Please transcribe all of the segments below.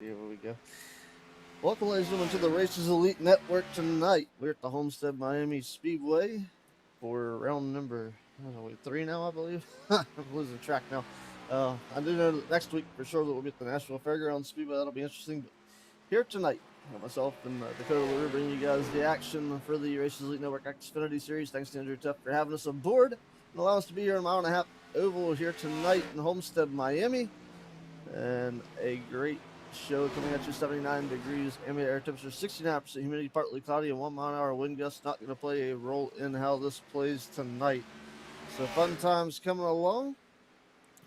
Here we go. Welcome, ladies and gentlemen, to the Races Elite Network tonight. We're at the Homestead Miami Speedway for round number three now, I believe. I'm losing track now. I do know that next week for sure that we'll be at the National Fairgrounds Speedway. That'll be interesting. But here tonight, myself and Dakota Lure bringing you guys the action for the Races Elite Network Xfinity Series. Thanks to Andrew Tuff for having us aboard and allowing us to be here in a mile and a half oval here tonight in Homestead, Miami. And a great show coming at you. 79 degrees, ambient air temperature, 69% humidity, partly cloudy, and 1 mile an hour wind gust. Not going to play a role in how this plays tonight. So fun times coming along.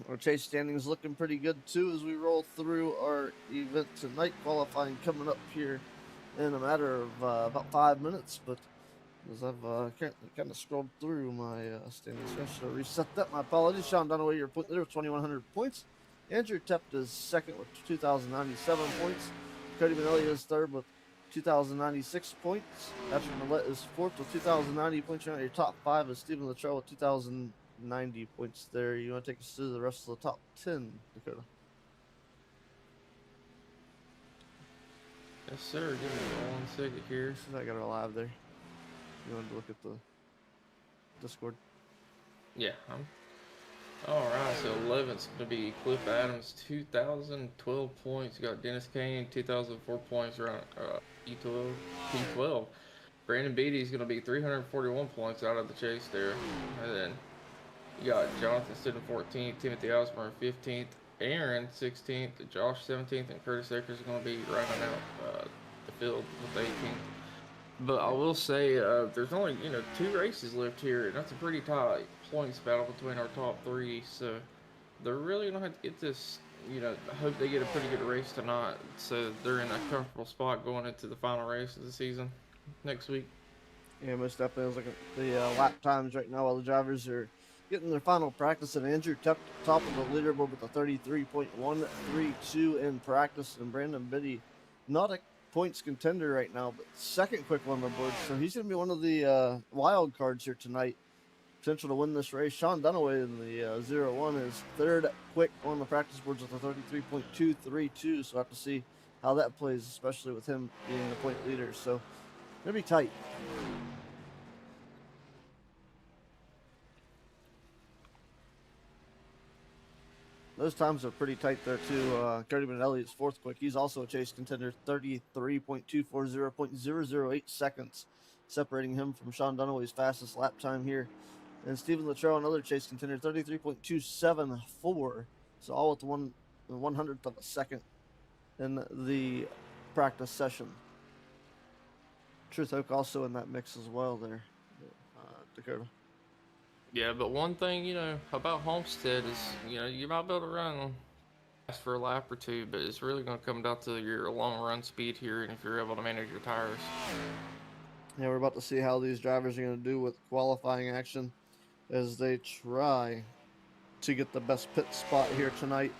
Our chase standings looking pretty good too as we roll through our event tonight. Qualifying coming up here in a matter of about 5 minutes, but as I've kind of scrolled through my standings, I should reset that. My apologies. Sean Dunaway, your point leader with 2,100 points. Andrew Tept is second with 2,097 points. Cody Manelli is third with 2,096 points. Patrick Millette is fourth with 2,090 points. Your top five is Stephen Luttrell with 2,090 points there. You want to take us through the rest of the top 10, Dakota? Yes, sir. Give me 1 second here. I got it live there. You wanted to look at the Discord? Yeah, Alright, so 11th's going to be Cliff Adams, 2,012 points. You got Dennis Kane, 2,004 points around P12. Brandon Beatty's going to be 341 points out of the chase there. And then you got Jonathan Stidham 14th, Timothy Osborne 15th, Aaron 16th, Josh 17th, and Curtis Akers is going to be rounding out the field with 18th. But I will say there's only 2 races left here, and that's a pretty tight points battle between our top 3. So they're really gonna have to get this. I hope they get a pretty good race tonight, so they're in a comfortable spot going into the final race of the season next week. Yeah, most definitely. I was looking at the lap times right now while the drivers are getting their final practice. And Andrew Tept top of the leaderboard with a 33.132 in practice, and Brandon Biddy not a points contender right now, but second quick on the board. So he's going to be one of the wild cards here tonight. Potential to win this race. Sean Dunaway in the 0-1 is third quick on the practice boards with a 33.232. So I have to see how that plays, especially with him being the point leader. So it'll be tight. Those times are pretty tight there too. Cody Manelli is fourth quick. He's also a chase contender, 33.240.008 seconds, separating him from Sean Dunaway's fastest lap time here. And Stephen Luttrell, another chase contender, 33.274. So all with 1/100th of a second in the practice session. Truth Oak also in that mix as well there, Dakota. Yeah, but one thing about Homestead is you might be able to run fast for a lap or two, but it's really going to come down to your long run speed here, and if you're able to manage your tires. Yeah, we're about to see how these drivers are going to do with qualifying action as they try to get the best pit spot here tonight.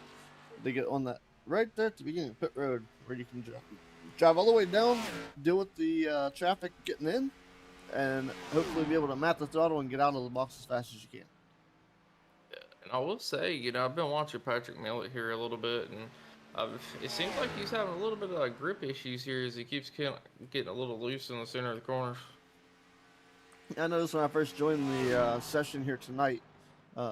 They get on that right there at the beginning of pit road where you can drive all the way down, deal with the traffic getting in, and hopefully be able to map the throttle and get out of the box as fast as you can. And I will say, I've been watching Patrick Millett here a little bit, and it seems like he's having a little bit of grip issues here as he keeps getting a little loose in the center of the corners. I noticed when I first joined the session here tonight,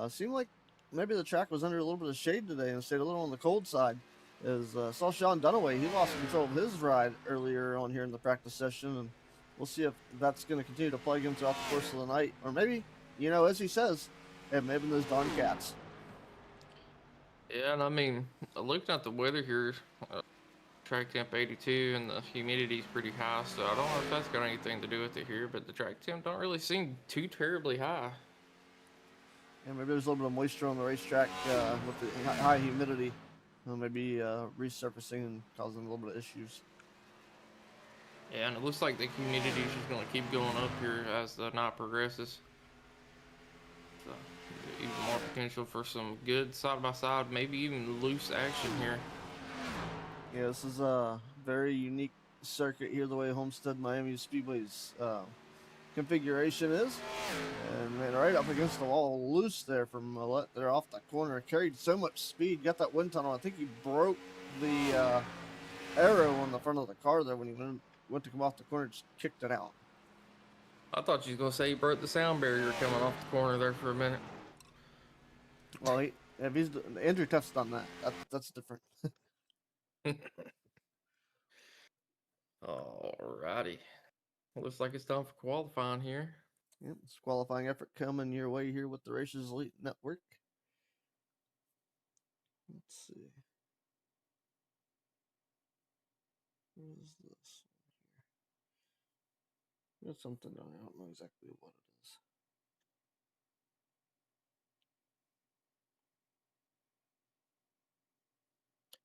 seemed like maybe the track was under a little bit of shade today and stayed a little on the cold side. As saw Sean Dunaway, he lost control of his ride earlier on here in the practice session, and we'll see if that's going to continue to plague him throughout the course of the night, or maybe, as he says, it may have been those darn cats. Yeah, and I mean, looking at the weather here, track temp 82 and the humidity's pretty high, so I don't know if that's got anything to do with it here, but the track temp don't really seem too terribly high. And maybe there's a little bit of moisture on the racetrack with the high humidity, maybe resurfacing and causing a little bit of issues. Yeah, and it looks like the humidity's just going to keep going up here as the night progresses. So, even more potential for some good side-by-side, maybe even loose action here. Yeah, this is a very unique circuit here, the way Homestead Miami Speedway's configuration is. And man, right up against the wall, loose there from Millette there off that corner. Carried so much speed, got that wind tunnel. I think he broke the arrow on the front of the car there when he went to come off the corner, just kicked it out. I thought you was gonna say he broke the sound barrier coming off the corner there for a minute. Well, if he's Andrew Tuff's done that. That's different. Alrighty. Looks like it's time for qualifying here. Yep, this qualifying effort coming your way here with the Racers Elite Network. Let's see. What is this? There's something on there. I don't know exactly what it is.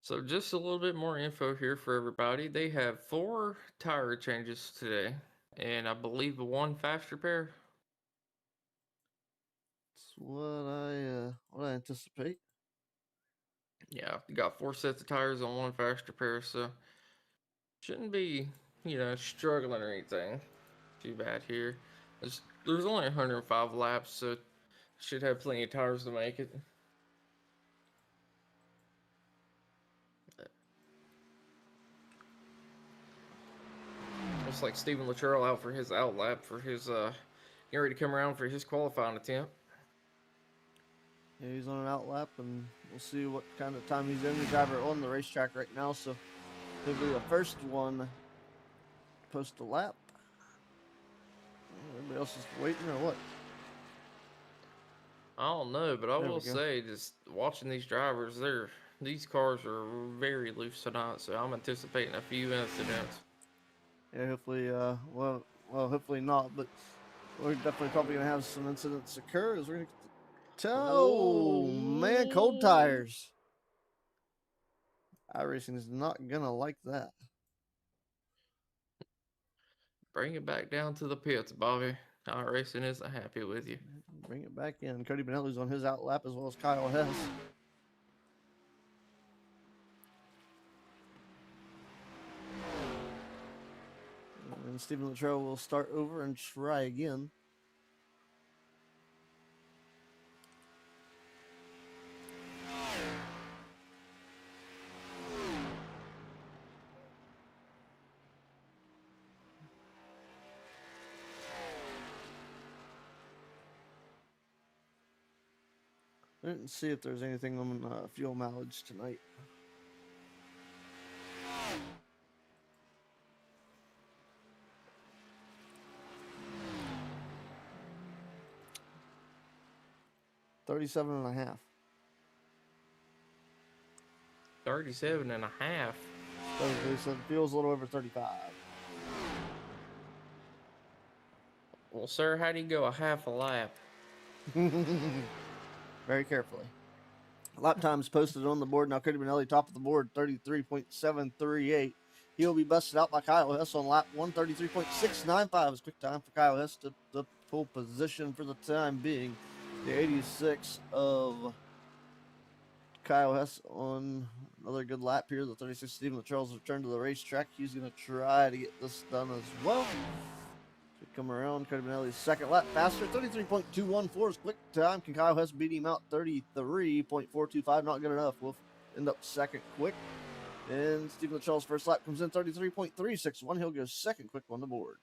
So just a little bit more info here for everybody. They have 4 tire changes today, and I believe 1 fast repair. It's what I anticipate. Yeah, you got 4 sets of tires on 1 fast repair, so shouldn't be, struggling or anything too bad here. There's only 105 laps, so should have plenty of tires to make it. Looks like Steven Luttrell out for his outlap for his getting ready to come around for his qualifying attempt. Yeah, he's on an outlap, and we'll see what kind of time he's in. The driver on the racetrack right now, so he'll be the first one post a lap. Everybody else is waiting or what? I don't know, but I There will we go. say, just watching these drivers, these cars are very loose tonight, so I'm anticipating a few incidents. Yeah, hopefully, well, hopefully not, but we're definitely probably gonna have some incidents occur as we're gonna oh man, cold tires. iRacing is not gonna like that. Bring it back down to the pits, Bobby. iRacing isn't happy with you. Bring it back in. Cody Benelli's on his outlap as well as Kyle Hess. And Stephen Luttrell will start over and try again. I didn't see if there's anything on fuel mileage tonight. $37.5. 37.5. So it feels a little over 35. Well, sir, how do you go a half a lap? Very carefully. Lap times posted on the board. Now Cody Benelli top of the board, 33.738. He'll be busted out by Kyle Hess on lap 133.695. Is quick time for Kyle Hess to the pole position for the time being. The 86 of Kyle Hess on another good lap here. The 36 Stephen Luttrell's return to the racetrack. He's going to try to get this done as well. Should come around. Cody Benelli's second lap faster. 33.214 is quick time. Can Kyle Hess beat him out? 33.425. Not good enough. We'll end up second quick. And Stephen Luttrell's first lap comes in 33.361. He'll go second quick on the board.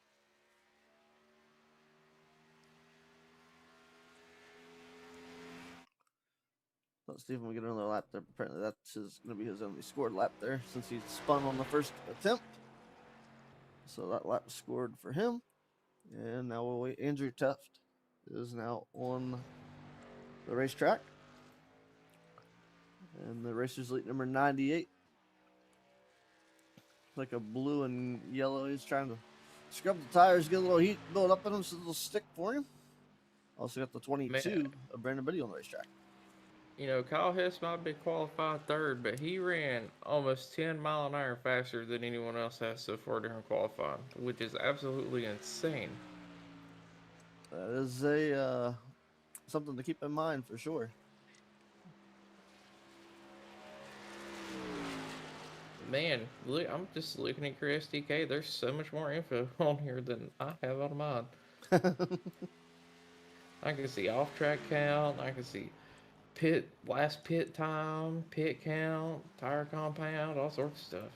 Thought Stephen would get another lap there. Apparently that's going to be his only scored lap there since he spun on the first attempt. So that lap was scored for him. And now we'll wait. Andrew Tuft is now on the racetrack. And the Racers Elite number 98. Like a blue and yellow. He's trying to scrub the tires, get a little heat build up in them so it'll stick for him. Also got the 22 of Brandon Biddy on the racetrack. Kyle Hess might be qualified third, but he ran almost 10 mile an hour faster than anyone else has so far during qualifying, which is absolutely insane. That is a something to keep in mind for sure. Man, look, I'm just looking at your SDK. There's so much more info on here than I have on mine. I can see off-track count. I can see last pit time, pit count, tire compound, all sorts of stuff.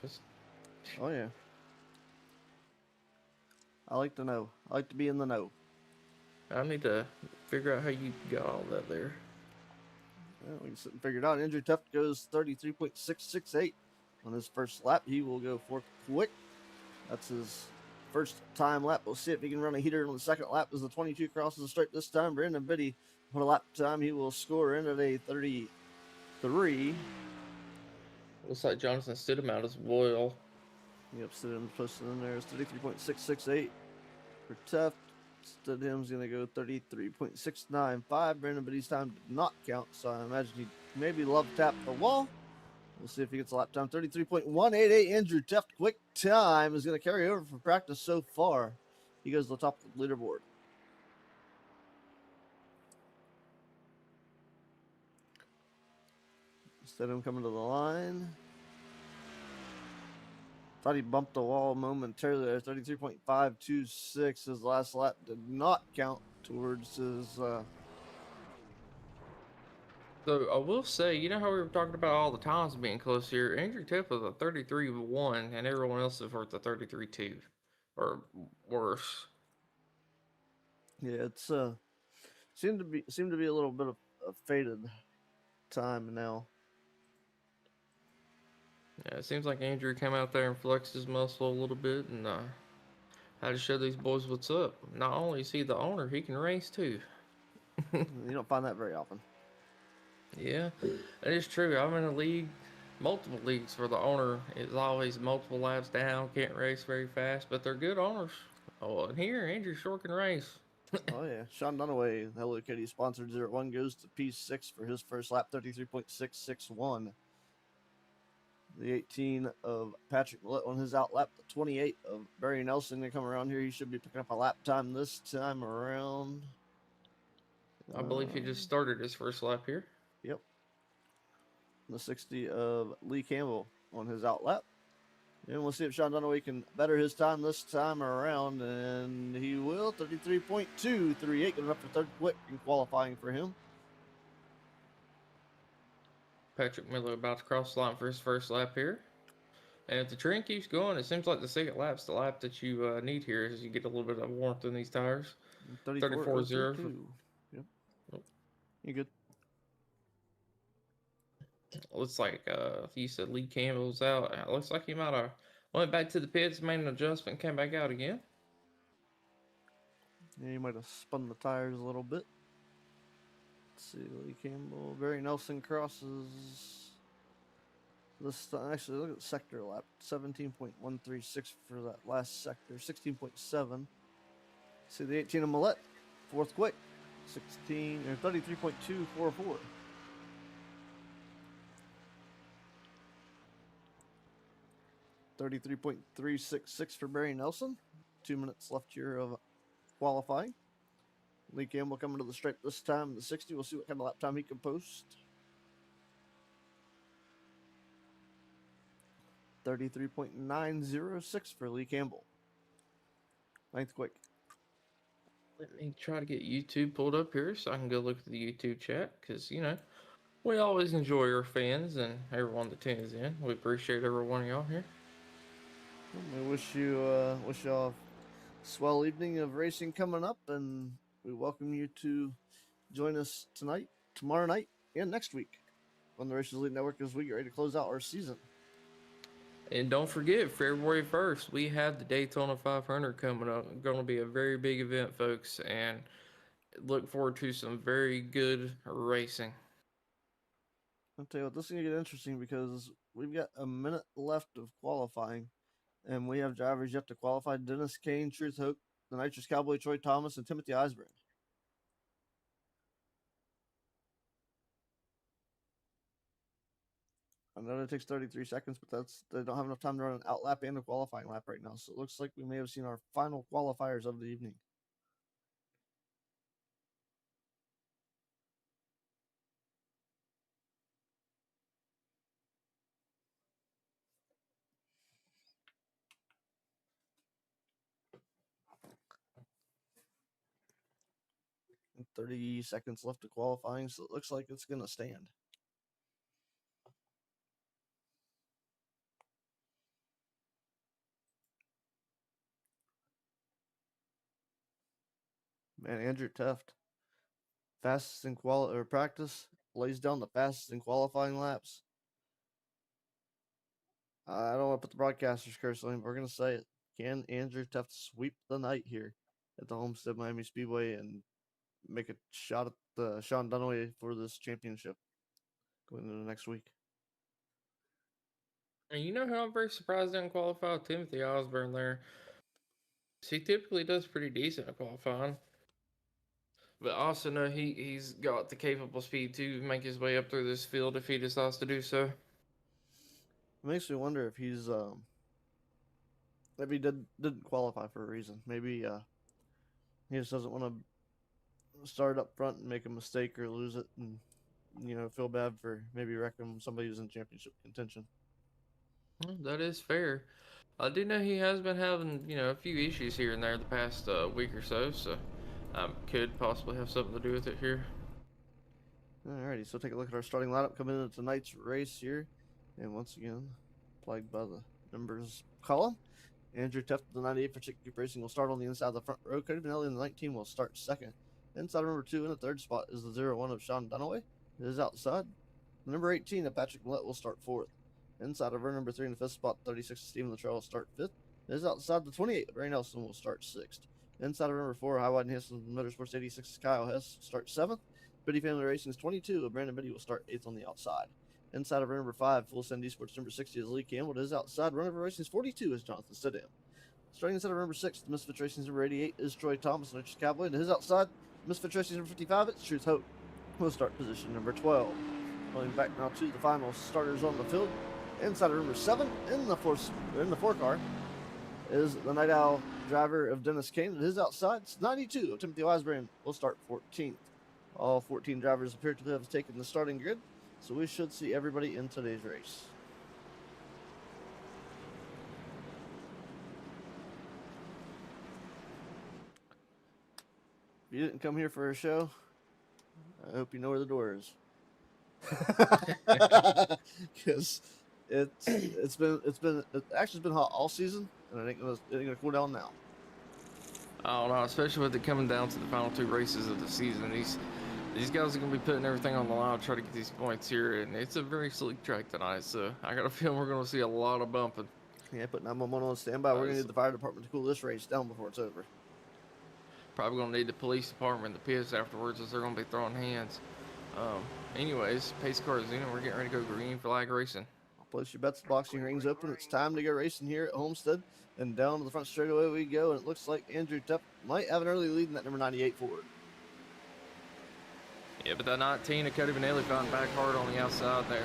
Oh yeah. I like to know. I like to be in the know. I need to figure out how you got all that there. Well, we can sit and figure it out. Andrew Tuft goes 33.668 on his first lap. He will go fourth quick. That's his first time lap. We'll see if he can run a heater on the second lap as the 22 crosses the stripe this time. Brandon Biddy, on a lap time, he will score in at a 33. Looks like Jonathan Stidham out as well. Yep, Stidham's posted in there is 33.668 for Tuft. Stidham's going to go 33.695. Brandon Biddy's time did not count, so I imagine he maybe love tap the wall. We'll see if he gets a lap time. 33.188. Andrew Tuft, quick time, is going to carry over from practice so far. He goes to the top of the leaderboard. Instead of him coming to the line. Thought he bumped the wall momentarily there. 33.526. His last lap did not count towards his. So I will say, you know how we were talking about all the times being close here? Andrew Tipp was a 33-1, and everyone else is worth a 33-2, or worse. Yeah, it's seemed to be a little bit of a faded time now. Yeah, it seems like Andrew came out there and flexed his muscle a little bit and had to show these boys what's up. Not only is he the owner, he can race too. You don't find that very often. Yeah, that is true. I'm in a league, multiple leagues, where the owner is always multiple laps down, can't race very fast, but they're good owners. Oh, and here, Andrew sure can race. Oh yeah, Sean Dunaway, Hello Kitty sponsored 01 goes to P6 for his first lap, 33.661. The 18 of Patrick Millett on his out lap, the 28 of Barry Nelson to come around here. He should be picking up a lap time this time around. I believe he just started his first lap here. Yep. The 60 of Lee Campbell on his out lap. And we'll see if Sean Dunaway can better his time this time around. And he will. 33.238. Getting up for third quick in qualifying for him. Patrick Miller about to cross the line for his first lap here. And if the trend keeps going, it seems like the second lap's the lap that you need here as you get a little bit of warmth in these tires. 34.0. Yep. You good? Looks like you said Lee Campbell's out. It looks like he might have went back to the pits, made an adjustment, came back out again. Yeah, you might have spun the tires a little bit. Let's see, Lee Campbell. Barry Nelson crosses this time. Actually, look at the sector lap. 17.136 for that last sector. 16.7. See the 18 of Millett. Fourth quick. 16 or 33.244. $33.366 for Barry Nelson. 2 minutes left here of qualifying. Lee Campbell coming to the stripe this time. The 60. We'll see what kind of lap time he can post. 33.906 for Lee Campbell. Ninth quick. Let me try to get YouTube pulled up here so I can go look at the YouTube chat because, you know, we always enjoy our fans and everyone that tunes in. We appreciate every one of y'all here. We wish y'all a swell evening of racing coming up, and we welcome you to join us tonight, tomorrow night, and next week on the Races Elite Network as we get ready to close out our season. And don't forget, February 1st, we have the Daytona 500 coming up. It's going to be a very big event, folks, and look forward to some very good racing. I'll tell you what, this is going to get interesting because we've got a minute left of qualifying, and we have drivers yet to qualify. Dennis Kane, Truth Hope, the Nitrous Cowboy, Troy Thomas, and Timothy Eisberg. I know it takes 33 seconds, but they don't have enough time to run an out lap and a qualifying lap right now. So it looks like we may have seen our final qualifiers of the evening. And 30 seconds left of qualifying, so it looks like it's going to stand. Man, Andrew Teft, fastest in practice, lays down the fastest in qualifying laps. I don't want to put the broadcaster's curse on him. We're going to say it. Can Andrew Teft sweep the night here at the Homestead Miami Speedway and make a shot at the Sean Dunaway for this championship going into next week? And you know who I'm very surprised didn't qualify? Timothy Osborne there. He typically does pretty decent at qualifying. But also know he's got the capable speed to make his way up through this field if he decides to do so. It makes me wonder if he's if he didn't qualify for a reason. Maybe he just doesn't want to start up front and make a mistake or lose it, and feel bad for maybe wrecking somebody who's in championship contention. Well, that is fair. I do know he has been having a few issues here and there the past week or so, could possibly have something to do with it here. Alrighty, so take a look at our starting lineup coming into tonight's race here, and once again, plagued by the numbers column. Andrew Teft of the 98 for Chick Keep Racing will start on the inside of the front row. Cody Benelli in the 19 will start second. Inside of number 2 in the third spot is the 0-1 of Sean Dunaway. It is outside. The number 18 of Patrick Millett will start fourth. Inside of her number 3 in the fifth spot, 36 of Stephen Luttrell will start fifth. It is outside the 28 of Ray Nelson will start sixth. Inside of number 4, High Wide and Hanson Motorsports 86 Kyle Hess starts seventh. Biddy Family Racing's 22 of Brandon Biddy will start eighth on the outside. Inside of number 5, Full Send Esports number 60 is Lee Campbell. It is outside. Runner Racing's 42 is Jonathan Stidham. Starting inside of number 6, the Misfit Racing's number 88 is Troy Thomas, and Cowboy. And his outside, Misfit Racing's number 55, it's Truth Hope. Will start position number 12. Going back now to the final starters on the field. Inside of number 7 in the four car is the Night Owl driver of Dennis Kane. And his outside, it's 92 of Timothy Weisbrand. Will start 14th. All 14 drivers appear to have taken the starting grid, so we should see everybody in today's race. If you didn't come here for a show, I hope you know where the door is. Because it's actually been hot all season, and it ain't gonna cool down now. I don't know, especially with it coming down to the final 2 races of the season. These guys are going to be putting everything on the line to try to get these points here, and it's a very sleek track tonight, so I got a feeling we're going to see a lot of bumping. Yeah, put 911 on standby. We're going to need the fire department to cool this race down before it's over. Probably going to need the police department in the pits afterwards, as they're going to be throwing hands. Anyways, pace car is in, and we're getting ready to go green flag racing. Place your bets. The boxing ring's open. It's time to go racing here at Homestead. And down to the front straightaway we go. And it looks like Andrew Teft might have an early lead in that number 98 Ford. Yeah, but that 19 of Cody Benelli found back hard on the outside there.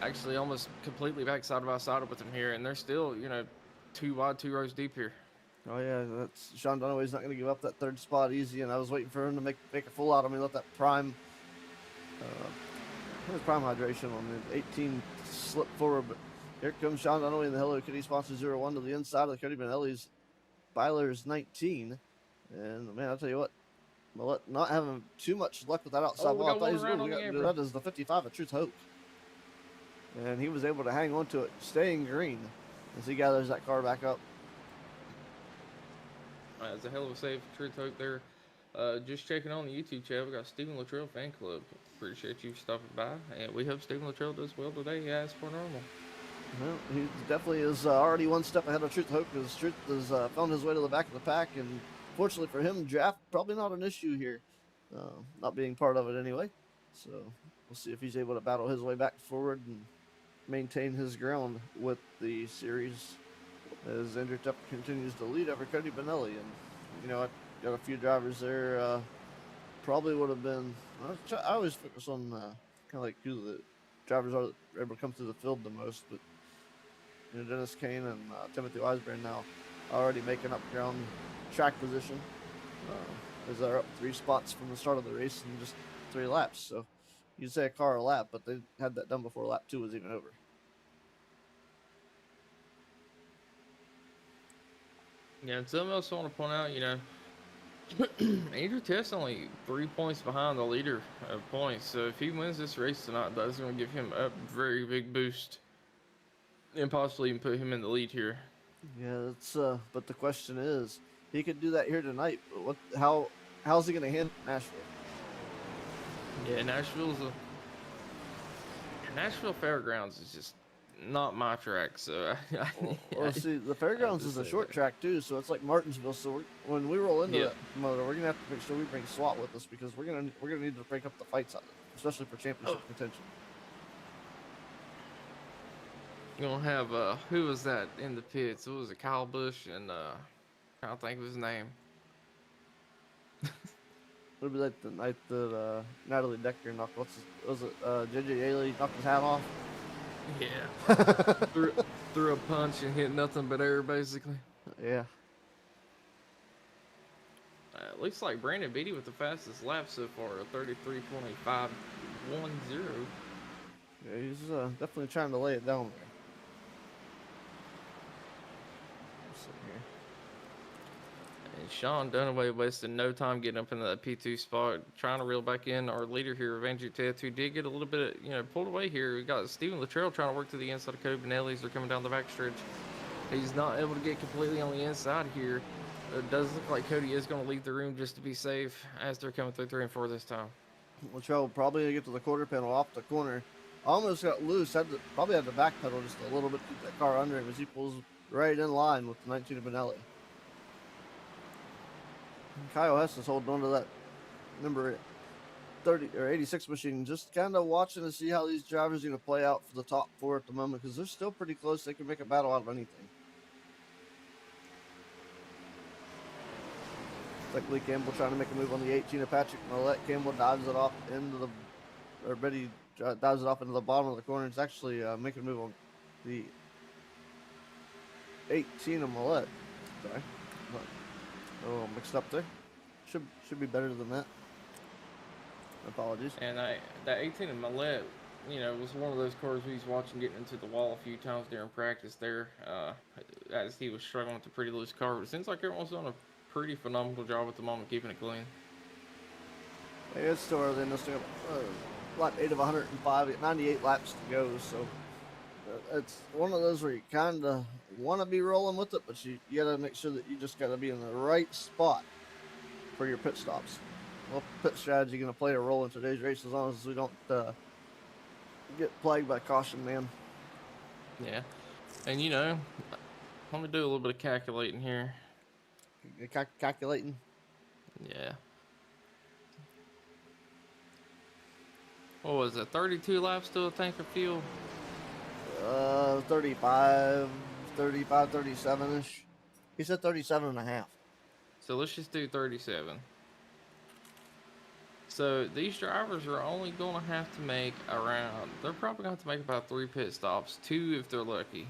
Actually, almost completely back side by side with him here. And they're still, 2 wide, 2 rows deep here. Oh, yeah. That's Sean Dunaway's not going to give up that third spot easy. And I was waiting for him to make a full out. I mean, let that prime hydration on the 18 slip forward, but here comes Sean Dunaway in the Hello Kitty sponsor 0-1 to the inside of the Cody Benelli's Byler's 19. And man, I'll tell you what, Millett not having too much luck with that outside wall. I thought he was going to do that as the 55 of Truth Hope. And he was able to hang on to it, staying green as he gathers that car back up. That's a hell of a save for Truth Hope there. Just checking on the YouTube chat, we got Stephen Luttrell fan club. Appreciate you stopping by, and we hope Stephen Luttrell does well today as per normal. Well, he definitely is already one step ahead of Truth Hope, because Truth has found his way to the back of the pack, and fortunately for him, draft probably not an issue here, not being part of it anyway. So we'll see if he's able to battle his way back forward and maintain his ground with the series as Andrew Teft continues to lead over Cody Benelli. And I got a few drivers there. Probably would have been. I always focus on kind of like who the drivers are that are able to come through the field the most. But Dennis Kane and Timothy Weisbrand now already making up ground track position, as they're up 3 spots from the start of the race in just 3 laps. So you'd say a car a lap, but they had that done before lap 2 was even over. Yeah, and something else I want to point out, Andrew Teft's only 3 points behind the leader of points. So if he wins this race tonight, that's going to give him a very big boost and possibly even put him in the lead here. Yeah, that's but the question is, he could do that here tonight. But how how's he going to handle Nashville? Yeah, Nashville Fairgrounds is just not my track, so Well, see, the I have fairgrounds to is a say short that. track too, so it's like Martinsville. So when we roll into Yep. that motor, we're gonna have to make sure we bring SWAT with us because we're gonna need to break up the fights out of it, especially for championship Oh, contention. you gonna have who was that in the pits? It was Kyle Busch and I don't think of his name. It'll be like the night that Natalie Decker knocked. Was it JJ Yaley knocked his hat off? Yeah. threw threw a punch and hit nothing but air basically. Yeah. Looks like Brandon Beatty with the fastest lap so far, a 33.510. Yeah, he's definitely trying to lay it down there. Let's see here. And Sean Dunaway wasted no time getting up into that P2 spot, trying to reel back in our leader here, Revenge Teth, who did get a little bit, pulled away here. We got Steven Luttrell trying to work to the inside of Cody Benelli as they're coming down the backstretch. He's not able to get completely on the inside here. It does look like Cody is going to leave the room just to be safe as they're coming through 3 and 4 this time. Latrell probably gonna get to the quarter panel off the corner. Almost got loose. Probably had to backpedal just a little bit to keep that car under him as he pulls right in line with the 19 of Benelli. Kyle Hess is holding on to that number 30 or 86 machine, just kind of watching to see how these drivers are going to play out for the top 4 at the moment because they're still pretty close. They can make a battle out of anything. Like Lee Campbell trying to make a move on the 18 of Patrick Millette. Campbell dives it off into the, or Betty dives it off into the bottom of the corner. It's actually making a move on the 18 of Millette. Sorry. Oh, mixed up there. Should be better than that. Apologies. And that 18 of Millette, was one of those cars we was watching getting into the wall a few times during practice there, as he was struggling with a pretty loose car. But it seems like everyone's done a pretty phenomenal job at the moment keeping it clean. Hey, it's still early in this thing. Lap 8 of 105, 98 laps to go. So it's one of those where you kind of want to be rolling with it, but you got to make sure that you just got to be in the right spot for your pit stops. Well, pit strategy going to play a role in today's race as long as we don't get plagued by caution, man. Yeah. And, let me do a little bit of calculating here. Calculating. Yeah. What was it, 32 laps to a tank of fuel? 35, 37-ish. He said 37 and a half. So let's just do 37. So these drivers are only going to have to make they're probably going to have to make about 3 pit stops, 2 if they're lucky.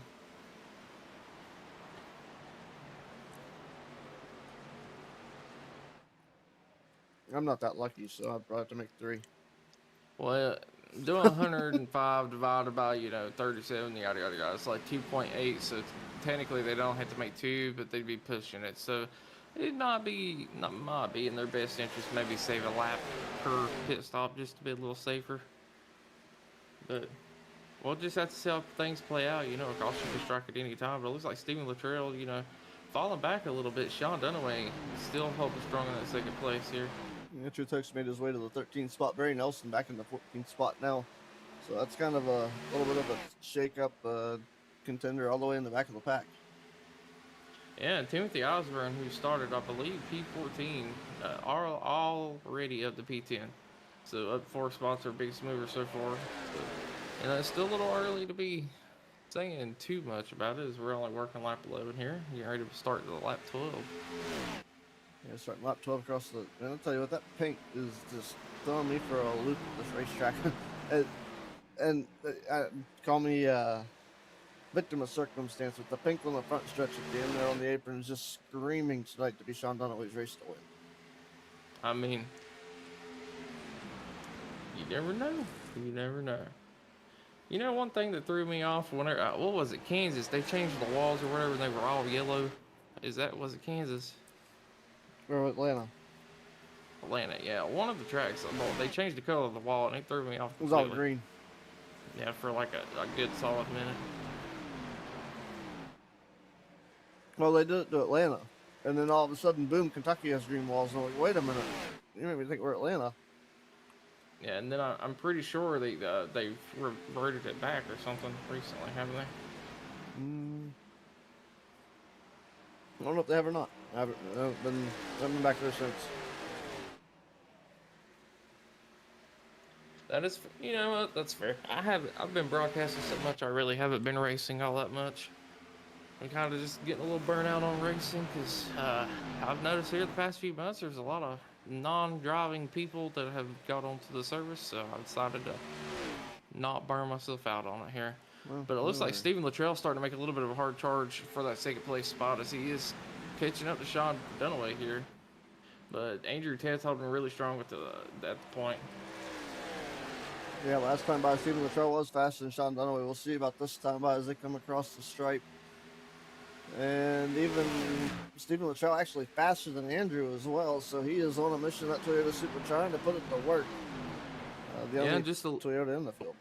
I'm not that lucky, so I'd probably have to make 3. Well, doing 105 divided by, 37, yada, yada, yada, it's like 2.8, so technically they don't have to make 2, but they'd be pushing it. So it might be in their best interest, maybe save a lap per pit stop just to be a little safer. But we'll just have to see how things play out. A caution can strike at any time, but it looks like Steven Luttrell, falling back a little bit. Sean Dunaway still holding strong in that second place here. Nitro Tux made his way to the 13th spot. Barry Nelson back in the 14th spot now. So that's kind of a little bit of a shake-up contender all the way in the back of the pack. Yeah, and Timothy Osborne, who started, I believe, P14, are already up to P10. So up 4 spots are biggest mover so far. But, it's still a little early to be saying too much about it, as we're only working lap 11 here. You're ready to start the lap 12. Yeah, starting lap 12 across the... And I'll tell you what, that pink is just throwing me for a loop at this racetrack. Call me victim of circumstance, with the pink on the front stretch at the end there on the apron is just screaming tonight to be Sean Dunaway's race to win. I mean, you never know. You never know. One thing that threw me off whenever, what was it, Kansas? They changed the walls or whatever, and they were all yellow. Was it Kansas? Or Atlanta. Atlanta, yeah. One of the tracks, they changed the color of the wall, and it threw me off It was all completely. green. Yeah, for like a good solid minute. Well, they did it to Atlanta. And then all of a sudden, boom, Kentucky has green walls. And I'm like, wait a minute, you made me think we're Atlanta. Yeah, and then I'm pretty sure they've reverted it back or something recently, haven't they? Mm, I don't know if they have or not. I haven't been back there since. That is, you know what? That's fair. I've been broadcasting so much. I really haven't been racing all that much. I'm kind of just getting a little burnout on racing because I've noticed here the past few months there's a lot of non-driving people that have got onto the service, so I decided to not burn myself out on it here. Well, But it looks like whatever. Stephen Luttrell's starting to make a little bit of a hard charge for that second place spot as he is catching up to Sean Dunaway here. But Andrew Ted's holding really strong at the point. Yeah, last time by Stephen Luttrell was faster than Sean Dunaway. We'll see about this time by as they come across the stripe. And even Stephen Luttrell actually faster than Andrew as well, so he is on a mission that Toyota Super trying to put it to work. The only Toyota in the field.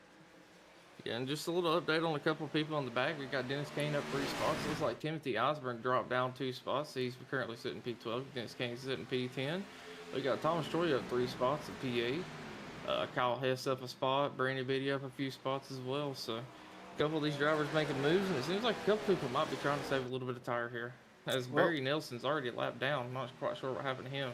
Yeah, and just a little update on a couple of people on the back. We got Dennis Kane up 3 spots. Looks like Timothy Osborne dropped down 2 spots. He's currently sitting P12. Dennis Kane's sitting P10. We got Thomas Troy up 3 spots at P8. Kyle Hess up a spot. Brandon Biddy up a few spots as well. So a couple of these drivers making moves, and it seems like a couple people might be trying to save a little bit of tire here. As Barry Nelson's already lapped down. I'm not quite sure what happened to him.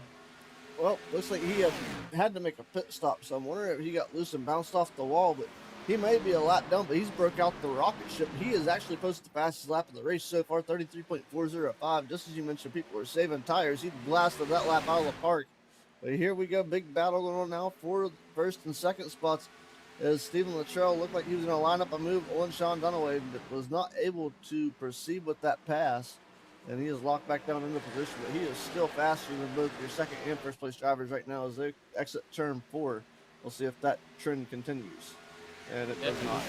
Well, looks like he had to make a pit stop, so I'm wondering if he got loose and bounced off the wall, but he may be a lap down, but he's broke out the rocket ship. He is actually posted the fastest lap of the race so far, 33.405. Just as you mentioned, people were saving tires. He blasted that lap out of the park. But here we go, big battle going on now for first and second spots. As Stephen Luttrell looked like he was going to line up a move on Sean Dunaway, but was not able to proceed with that pass. And he is locked back down into position, but he is still faster than both your second and first place drivers right now as they exit turn 4. We'll see if that trend continues. And it does not.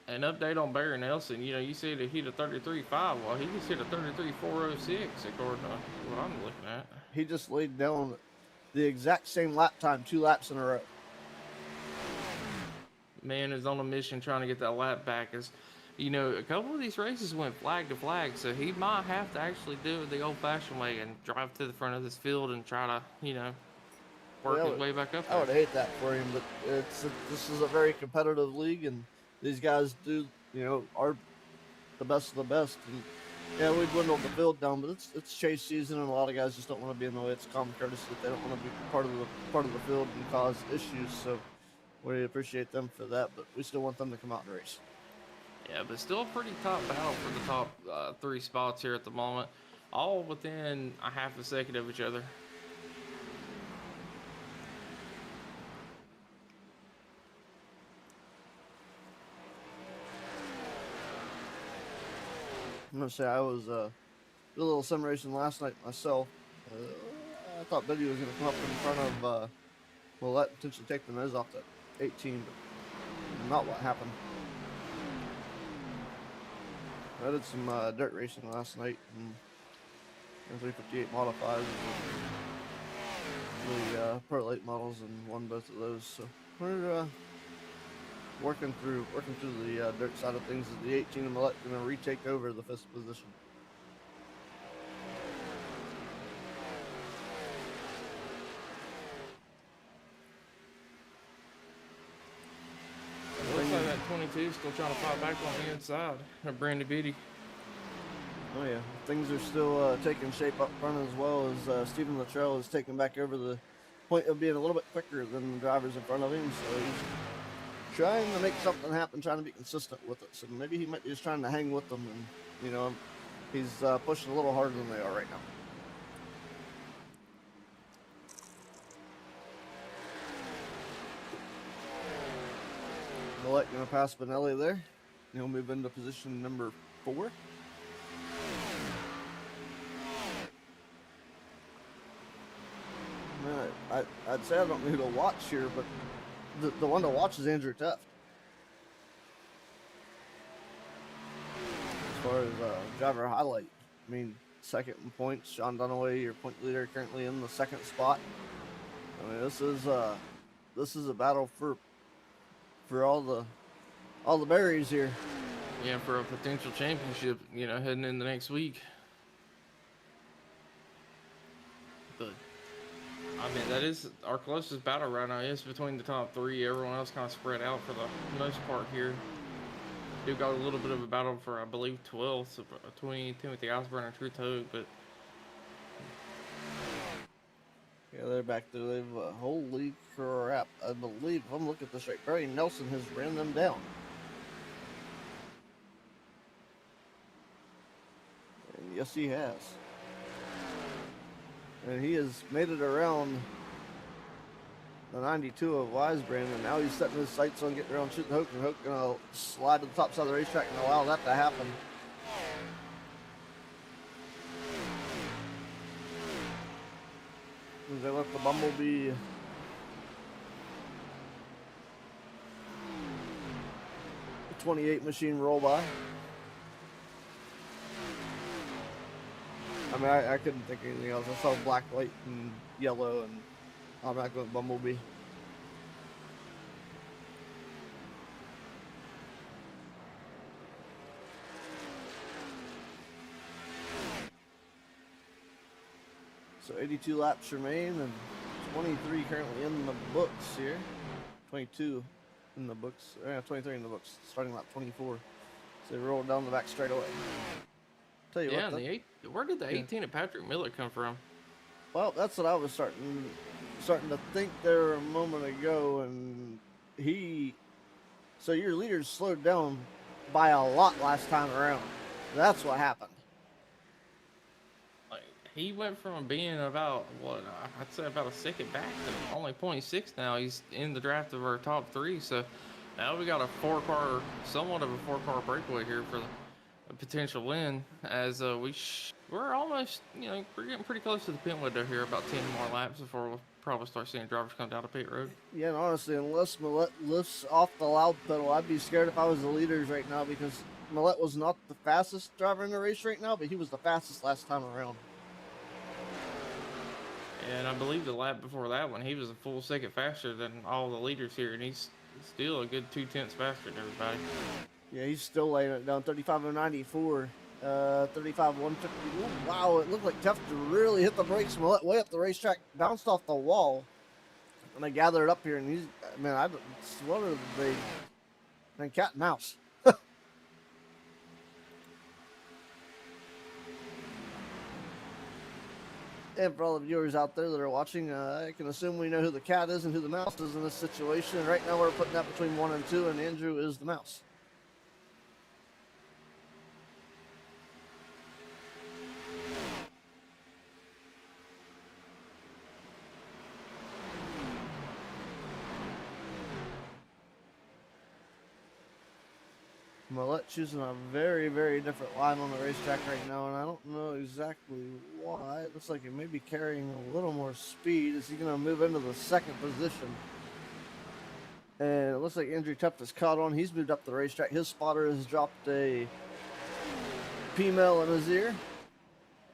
An update on Barry Nelson. You know, you said he hit a 33.5. Well, he just hit a 33.406 according to what I'm looking at. He just laid down the exact same lap time 2 laps in a row. Man is on a mission trying to get that lap back. As you know, a couple of these races went flag to flag, so he might have to actually do it the old-fashioned way and drive to the front of this field and try to, you know, work his way back up there. I would hate that for him, but this is a very competitive league, and these guys do, you know, are the best of the best. And yeah, we dwindled the field down, but it's chase season, and a lot of guys just don't want to be in the way. It's common courtesy that they don't want to be part of the field and cause issues. So we appreciate them for that, but we still want them to come out and race. Yeah, but still a pretty tough battle for the top 3 spots here at the moment, all within a half a second of each other. I'm gonna say I was did a little sim racing last night myself. I thought Biddy was gonna come up in front of Willette, potentially take the nose off that 18, but not what happened. I did some dirt racing last night and 358 modifies, the Pro Late models, and won both of those. So we're working through the dirt side of things. Is the 18 and Millette going to retake over the 5th position? It looks like that 22 still trying to fight back on the inside of Brandon Beatty. Oh yeah, things are still taking shape up front as well as Stephen Luttrell is taking back over the point of being a little bit quicker than the drivers in front of him. So he's trying to make something happen, trying to be consistent with it. So maybe he might be just trying to hang with them, and you know, he's pushing a little harder than they are right now. Millette going to pass Benelli there. He'll move into position number 4. I'd say I don't know who to watch here, but the one to watch is Andrew Teft. As far as driver highlight, I mean, second in points, Sean Dunaway, your point leader, currently in the 2nd spot. I mean, this is a battle for all the berries here. Yeah, for a potential championship, you know, heading in the next week. But I mean, that is our closest battle right now. Is between the top three. Everyone else kind of spread out for the most part here. Do got a little bit of a battle for, I believe, 12th between Timothy Osborne and Truth Hogue, but Yeah, they're back there. They've holy crap! I believe if I'm looking at this right, Barry Nelson has ran them down. And yes, he has. And he has made it around the 92 of Wisebrand, and now he's setting his sights on getting around Truth Hogue, and Hogue gonna slide to the top side of the racetrack and allow that to happen. They let the Bumblebee the 28 machine roll by. I mean, I couldn't think of anything else. I saw black, white, and yellow, and I'm not going with Bumblebee. So 82 laps remain, and 23 currently in the books here. 22 in the books. 23 in the books. Starting lap 24. So they rolled down the back straight away. Tell you yeah, what, where did the 18 of Patrick Miller come from? well, that's what I was starting to think there a moment ago, and so your leaders slowed down by a lot last time around. That's what happened. Like, he went from being about, what, I'd say about a second back to only 0.6 now. He's in the draft of our top three, so now we got a somewhat of a four-car breakaway here for a potential win, as we're almost, we're getting pretty close to the pit window here, about 10 more laps before we'll probably start seeing drivers come down the pit road. Yeah, and honestly, unless Millette lifts off the loud pedal, I'd be scared if I was the leaders right now, because Millette was not the fastest driver in the race right now, but he was the fastest last time around. And I believe the lap before that one, he was a full second faster than all the leaders here, and he's still a good 2/10 faster than everybody. Yeah, he's still laying it down. 35.94. 35.150. Wow, it looked like Tefta really hit the brakes way up the racetrack, bounced off the wall. And I gathered it up here, and he's, man, what are they? Man, cat and mouse. And for all the viewers out there that are watching, I can assume we know who the cat is and who the mouse is in this situation. And right now we're putting that between 1 and 2, and Andrew is the mouse. Millette choosing a very, very different line on the racetrack right now, and I don't know exactly why. It looks like he may be carrying a little more speed. Is he going to move into the second position? And it looks like Andrew Tefta's caught on. He's moved up the racetrack. His spotter has dropped a P-mail in his ear.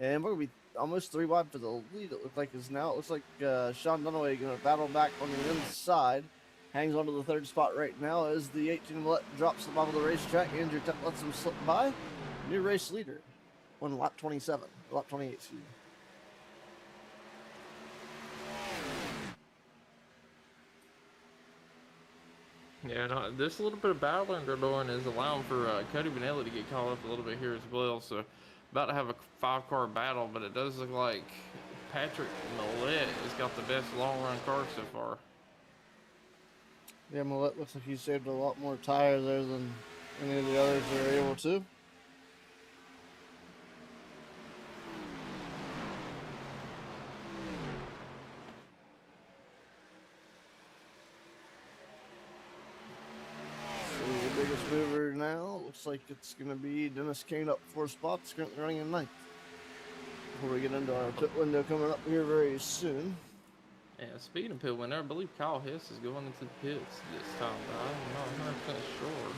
And we're going to be almost 3 wide for the lead, it looks like is now. It looks like Sean Dunaway going to battle back on the inside. Hangs onto the third spot right now as the 18 Millette drops the bottom of the racetrack. Andrew Tefta lets him slip by. New race leader on lap 27. Lap 28, excuse me. Yeah, no, this little bit of battling they're doing is allowing for Cody Benelli to get caught up a little bit here as well. So, about to have a 5-car battle, but it does look like Patrick Millette has got the best long-run car so far. Yeah, Millette looks like he saved a lot more tires there than any of the others are able to. So the biggest mover now looks like it's going to be Dennis Kane up 4 spots, currently running in 9th. Before we get into our pit window coming up here very soon. Yeah, speaking of pit window, I believe Kyle Hess is going into the pits this time, but I'm not 100% sure.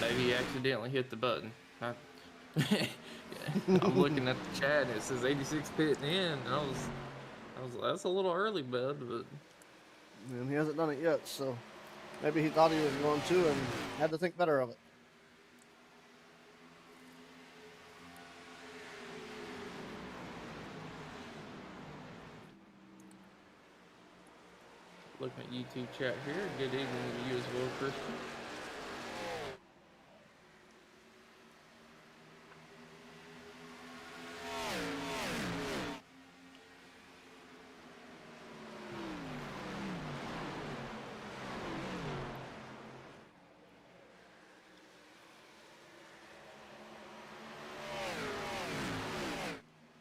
Maybe he accidentally hit the button. I'm looking at the chat and it says 86 pitting in, and I was that's a little early, bud, but and he hasn't done it yet, so maybe he thought he was going to and had to think better of it. Looking at YouTube chat here. Good evening to you as well, Christian.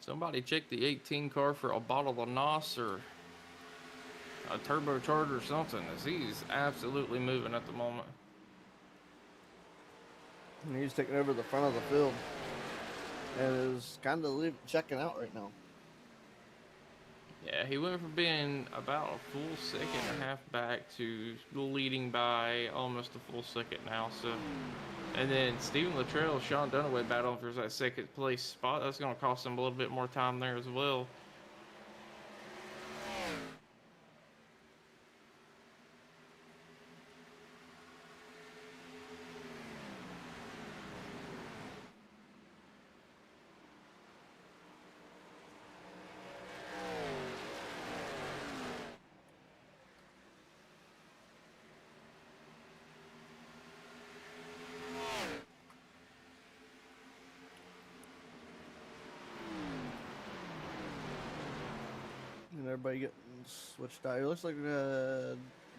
Somebody check the 18 car for a bottle of NOS or a turbocharger or something, as he's absolutely moving at the moment. And he's taking over the front of the field and is kind of checking out right now. Yeah, he went from being about a full second and a half back to leading by almost a full second now. So, and then Stephen Luttrell, Sean Dunaway battling for that second place spot. That's going to cost him a little bit more time there as well. And everybody getting switched out. It looks like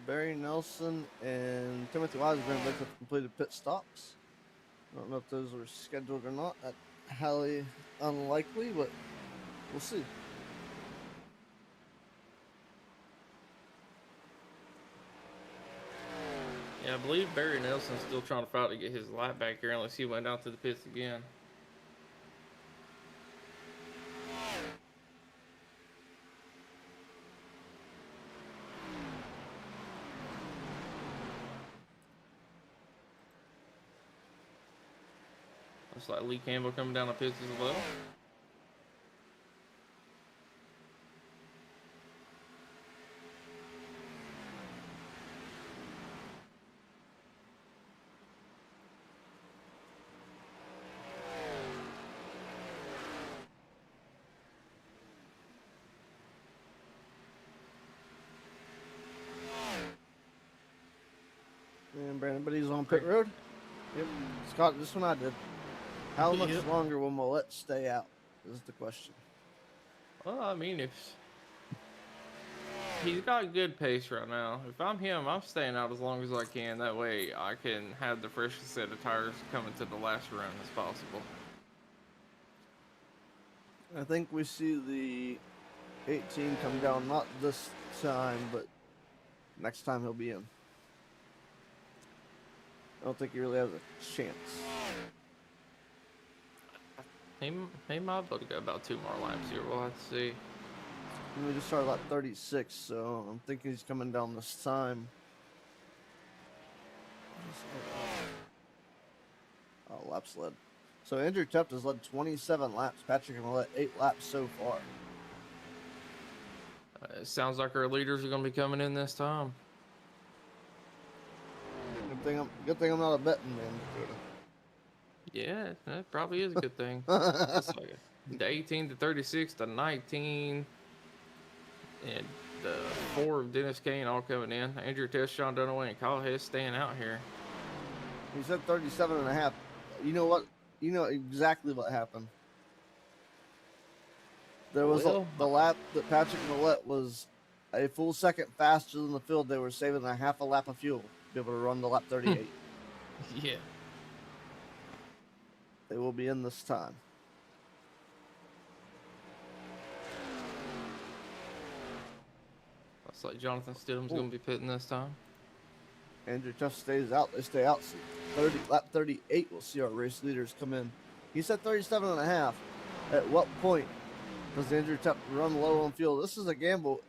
Barry Nelson and Timothy Weisberg both have completed pit stops. I don't know if those were scheduled or not. That's highly unlikely, but we'll see. Yeah, I believe Barry Nelson's still trying to fight to get his lap back here unless he went down to the pits again. Looks like Lee Campbell coming down the pits as well. And Brandon, but he's on pit road. Yep. Scott, this one I did. How much longer will Millette stay out? Is the question. Well, I mean, if he's got good pace right now. If I'm him, I'm staying out as long as I can. That way I can have the freshest set of tires coming to the last run as possible. I think we see the 18 come down, not this time, but next time he'll be in. I don't think he really has a chance. He might be able to go about 2 more laps here. We'll have to see. We just started lap 36, so I'm thinking he's coming down this time. Oh, laps led. So Andrew Tuft has led 27 laps. Patrick Millette 8 laps so far. It sounds like our leaders are going to be coming in this time. Good thing I'm not a betting man. Yeah, that probably is a good thing. It's like the 18 to 36 to 19 and the 4 of Dennis Kane all coming in. Andrew Test, Sean Dunaway, and Kyle Hess staying out here. He said 37 and a half. You know what? You know exactly what happened. There was the lap that Patrick Millette was a full second faster than the field. They were saving a half a lap of fuel to be able to run the lap 38. Yeah. They will be in this time. Looks like Jonathan Stidham's going to be pitting this time. Andrew Tuff stays out. They stay out. So lap 38, we'll see our race leaders come in. He said 37 and a half. At what point does Andrew Tuff run low on fuel? This is a gamble.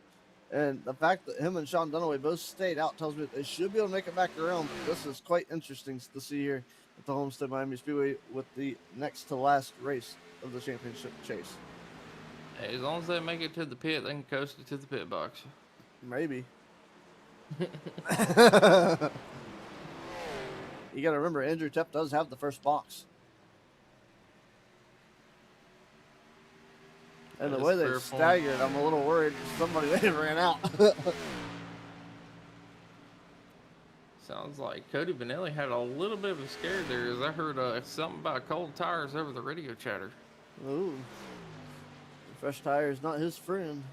And the fact that him and Sean Dunaway both stayed out tells me that they should be able to make it back around. This is quite interesting to see here at the Homestead Miami Speedway with the next to last race of the championship chase. Hey, as long as they make it to the pit, they can coast it to the pit box. Maybe. You got to remember, Andrew Tuff does have the first box. And the way they staggered, I'm a little worried somebody may have ran out. Sounds like Cody Benelli had a little bit of a scare there, as I heard something about cold tires over the radio chatter. Ooh. Fresh tire is not his friend.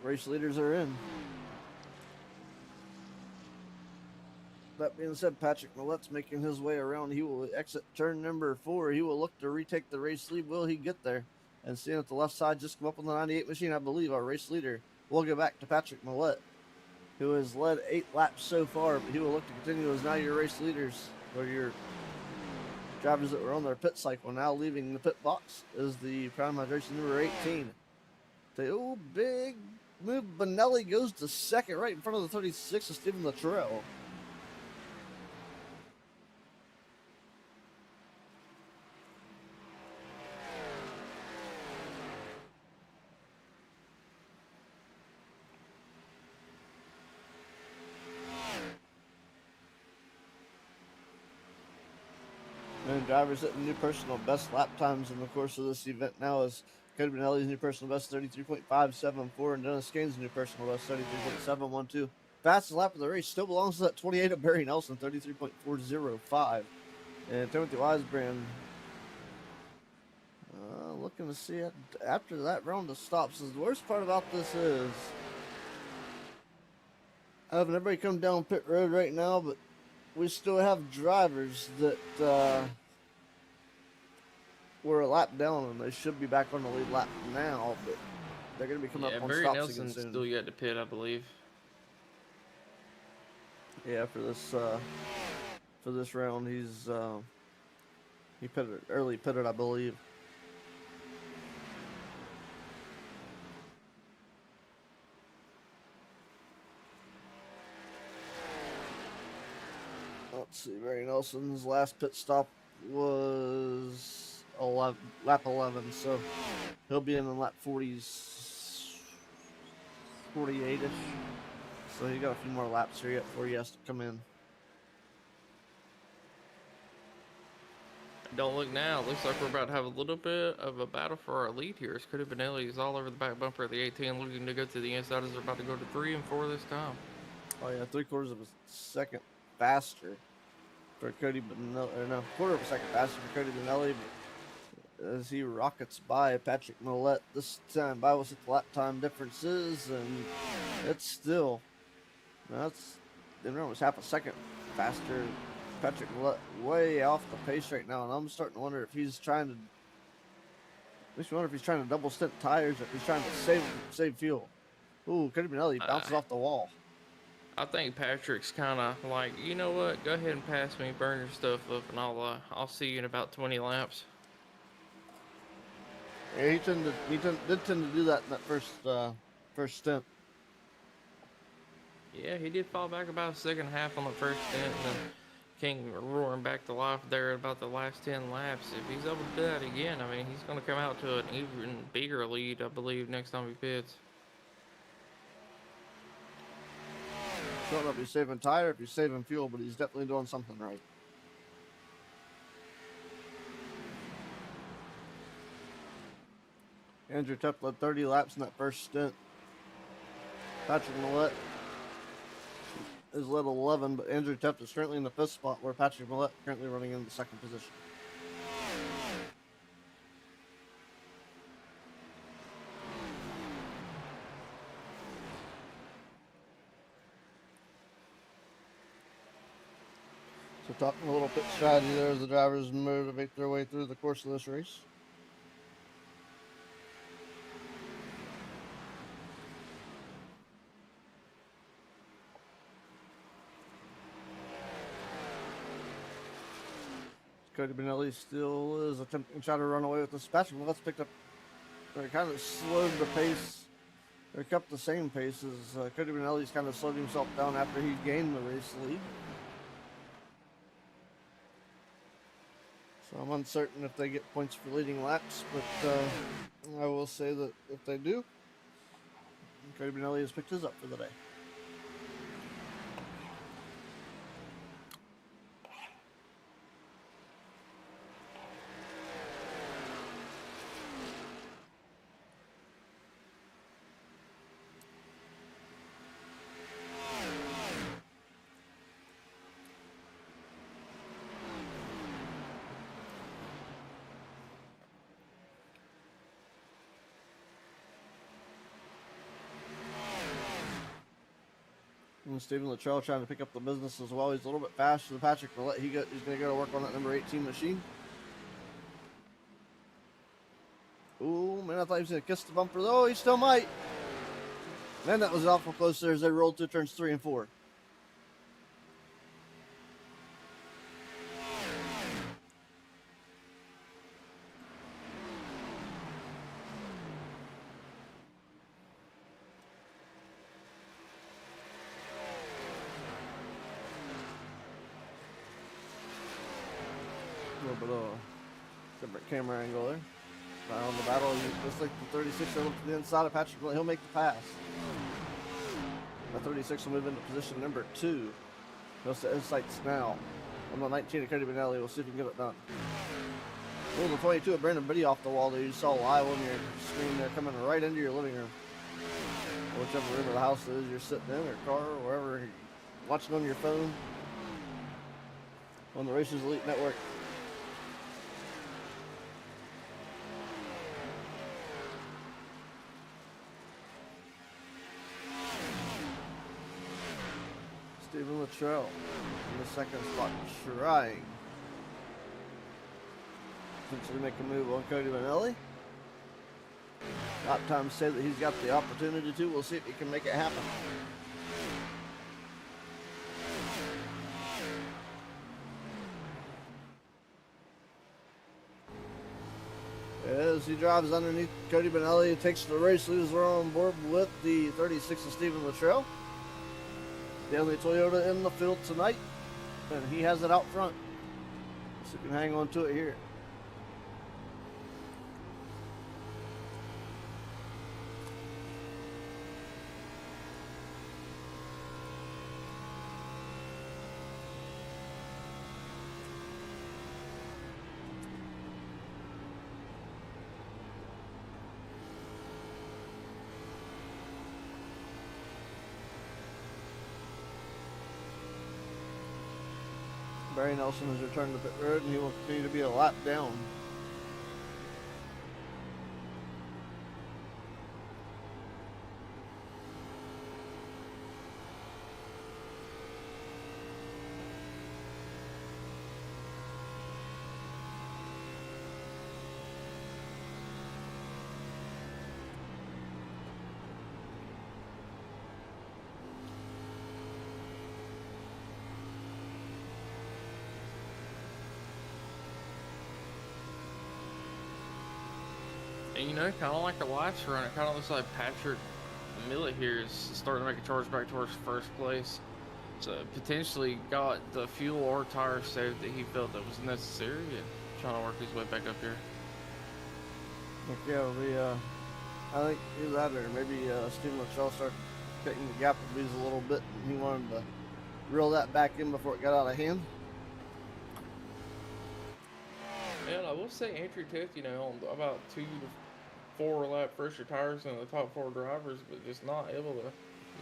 Race leaders are in. That being said, Patrick Millet's making his way around. He will exit turn number 4. He will look to retake the race lead. Will he get there? And seeing at the left side, just come up on the 98 machine, I believe, our race leader. We'll go back to Patrick Millet, who has led 8 laps so far, but he will look to continue as now your race leaders, or your drivers that were on their pit cycle. Now leaving the pit box is the Prime Hydration number 18. The old big move. Benelli goes to second right in front of the 36 of Stephen Luttrell. And drivers hitting new personal best lap times in the course of this event now is Cody Benelli's new personal best 33.574 and Dennis Gaines' new personal best 33.712. Fastest lap of the race still belongs to that 28 of Barry Nelson, 33.405. And Timothy Wisebrand looking to see it after that round of stops. The worst part about this is having everybody come down pit road right now, but we still have drivers that were a lap down, and they should be back on the lead lap now, but they're going to be coming up on Barry stops Nelson's again soon. still yet to pit, I believe. Yeah, for this round, he early pitted, I believe. Let's see, Barry Nelson's last pit stop was lap 11, so he'll be in lap 40s, 48-ish. So he got a few more laps here yet before he has to come in. Don't look now. Looks like we're about to have a little bit of a battle for our lead here. As Cody Benelli is all over the back bumper of the 18, looking to go to the inside as they're about to go to 3 and 4 this time. Oh yeah, 3/4 of a second faster for Cody Benelli, or no, 1/4 of a second faster for Cody Benelli, but as he rockets by Patrick Millet this time by with the lap time differences, and it's still, was half a second faster. Patrick Millet way off the pace right now, and I'm starting to wonder if he's trying to double stint tires, or if he's trying to save fuel. Ooh, Cody Benelli bounces off the wall. I think Patrick's kind of like, you know what? Go ahead and pass me, burn your stuff up, and I'll see you in about 20 laps. Yeah, he did tend to do that in that first stint. Yeah, he did fall back about a second half on the first stint, and then came roaring back to life there at about the last 10 laps. If he's able to do that again, I mean, he's going to come out to an even bigger lead, I believe, next time he pits. I don't know if he's saving tire, if he's saving fuel, but he's definitely doing something right. Andrew Tuck led 30 laps in that first stint. Patrick Millet is led 11, but Andrew Tuck is currently in the 5th spot, where Patrick Millet currently running in the 2nd position. So talking a little pit strategy there as the drivers motivate their way through the course of this race. Cody Benelli still is attempting to try to run away with this. Patrick Millet's picked up, or kind of slowed the pace, or kept the same pace as Cody Benelli's kind of slowed himself down after he gained the race lead. So I'm uncertain if they get points for leading laps, but I will say that if they do, Cody Benelli has picked his up for the day. And Stephen Luttrell trying to pick up the business as well. He's a little bit faster than Patrick Millette. He's going to go to work on that number 18 machine. Ooh, man, I thought he was going to kiss the bumper, though. He still might. Man, that was awful close there as they rolled to turns 3 and 4. A little bit of a different camera angle there. On the battle, looks like the 36 will look to the inside of Patrick Millette. He'll make the pass. The 36 will move into position number 2. He'll set his sights now on the 19 of Cody Benelli. We'll see if he can get it done. Number 22 of Brandon Biddy off the wall there. You saw live on your screen there, coming right into your living room. Whichever room of the house it is you're sitting in, or car, or wherever you're watching on your phone. On the Races Elite Network. Stephen Luttrell in the second spot, trying to make a move on Cody Benelli. Lap time say that he's got the opportunity to. We'll see if he can make it happen. As he drives underneath Cody Benelli, he takes the race leaders. We're on board with the 36 of Stephen Luttrell. The only Toyota in the field tonight, and he has it out front. So you can hang on to it here. Barry Nelson has returned to pit road, and he will continue to be a lap down. And you know, kind of like the last run, it kind of looks like Patrick Millette here is starting to make a charge back towards first place. So potentially got the fuel or tire save that he felt that was necessary, and trying to work his way back up here. Yeah, I think either that or maybe Stephen Luttrell started cutting the gap with these a little bit, and he wanted to reel that back in before it got out of hand. And I will say Andrew Tith, you know, on about 2 to 4 lap fresher tires than the top 4 drivers, but just not able to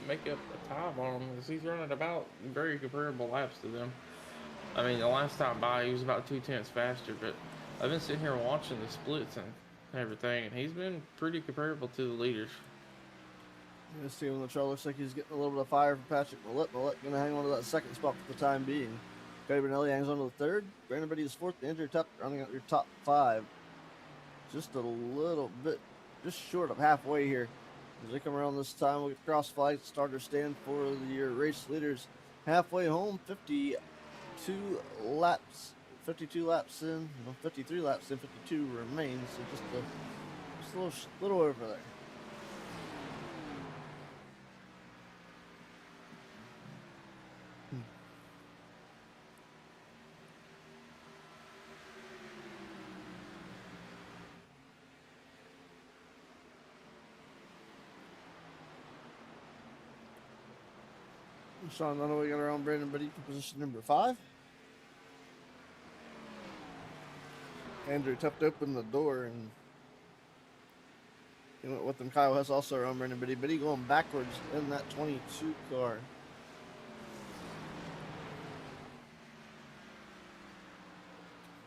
make up a time on them because he's running about very comparable laps to them. I mean, the last time by he was about 2/10 faster, but I've been sitting here watching the splits and everything, and he's been pretty comparable to the leaders. Yeah, Stephen Luttrell looks like he's getting a little bit of fire from Patrick Millette. Millette going to hang on to that second spot for the time being. Cody Benelli hangs on to the third. Brandon Biddy is fourth. Andrew Tuck running out your top 5. Just a little bit, just short of halfway here. As they come around this time, we get cross flight starter stand for your race leaders. Halfway home, 52 laps. 52 laps in, 53 laps in, 52 remains. So just a little over there. Sean Dunaway got around Brandon Biddy for position number 5. Andrew Tuft opened the door and he went with them. Kyle Hess also around Brandon Biddy. Biddy going backwards in that 22 car.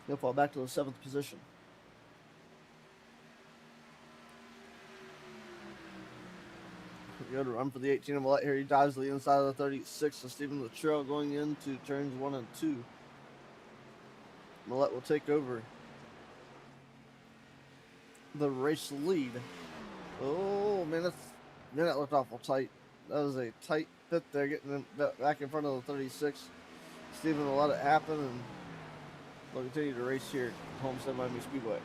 He'll fall back to the 7th position. Good run for the 18 of Millette here. He dives to the inside of the 36. So Stephen Luttrell going into turns 1 and 2. Millette will take over the race lead. Oh man, that looked awful tight. That was a tight pit there, getting them back in front of the 36. Stephen will let it happen, and they'll continue to race here at Homestead Miami Speedway.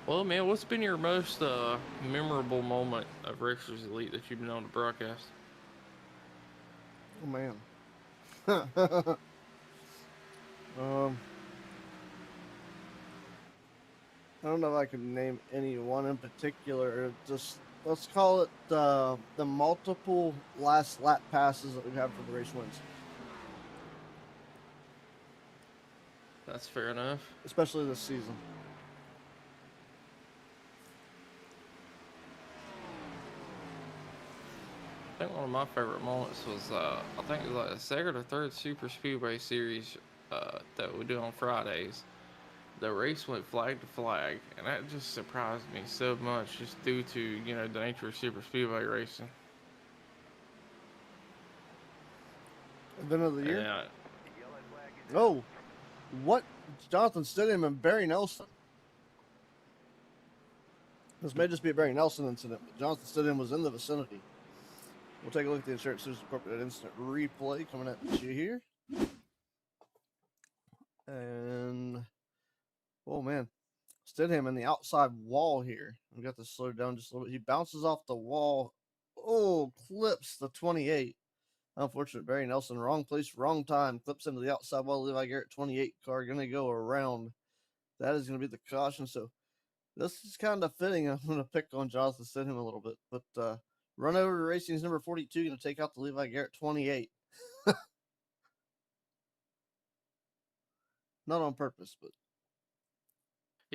Well, man, what's been your most memorable moment of Racers Elite that you've been on the broadcast? Oh man. I don't know if I can name any one in particular. Just let's call it the multiple last lap passes that we've had for the race wins, That's fair enough. especially this season. I think one of my favorite moments was I think it was like the second or third Super Speedway series that we do on Fridays. The race went flag to flag, and that just surprised me so much, just due to the nature of Super Speedway racing. Event of the year. And Oh, what? Jonathan Stidham and Barry Nelson. This may just be a Barry Nelson incident, but Jonathan Stidham was in the vicinity. We'll take a look at the Insurance News Incorporated instant replay coming at you here. And, oh man, Stidham in the outside wall here. We got this slowed down just a little bit. He bounces off the wall. Oh, clips the 28. Unfortunate. Barry Nelson, wrong place, wrong time. Clips into the outside wall. Levi Garrett 28 car going to go around. That is going to be the caution. So this is kind of fitting. I'm going to pick on Jonathan Stidham a little bit. But run over to Racing's number 42, going to take out the Levi Garrett 28. Not on purpose, but.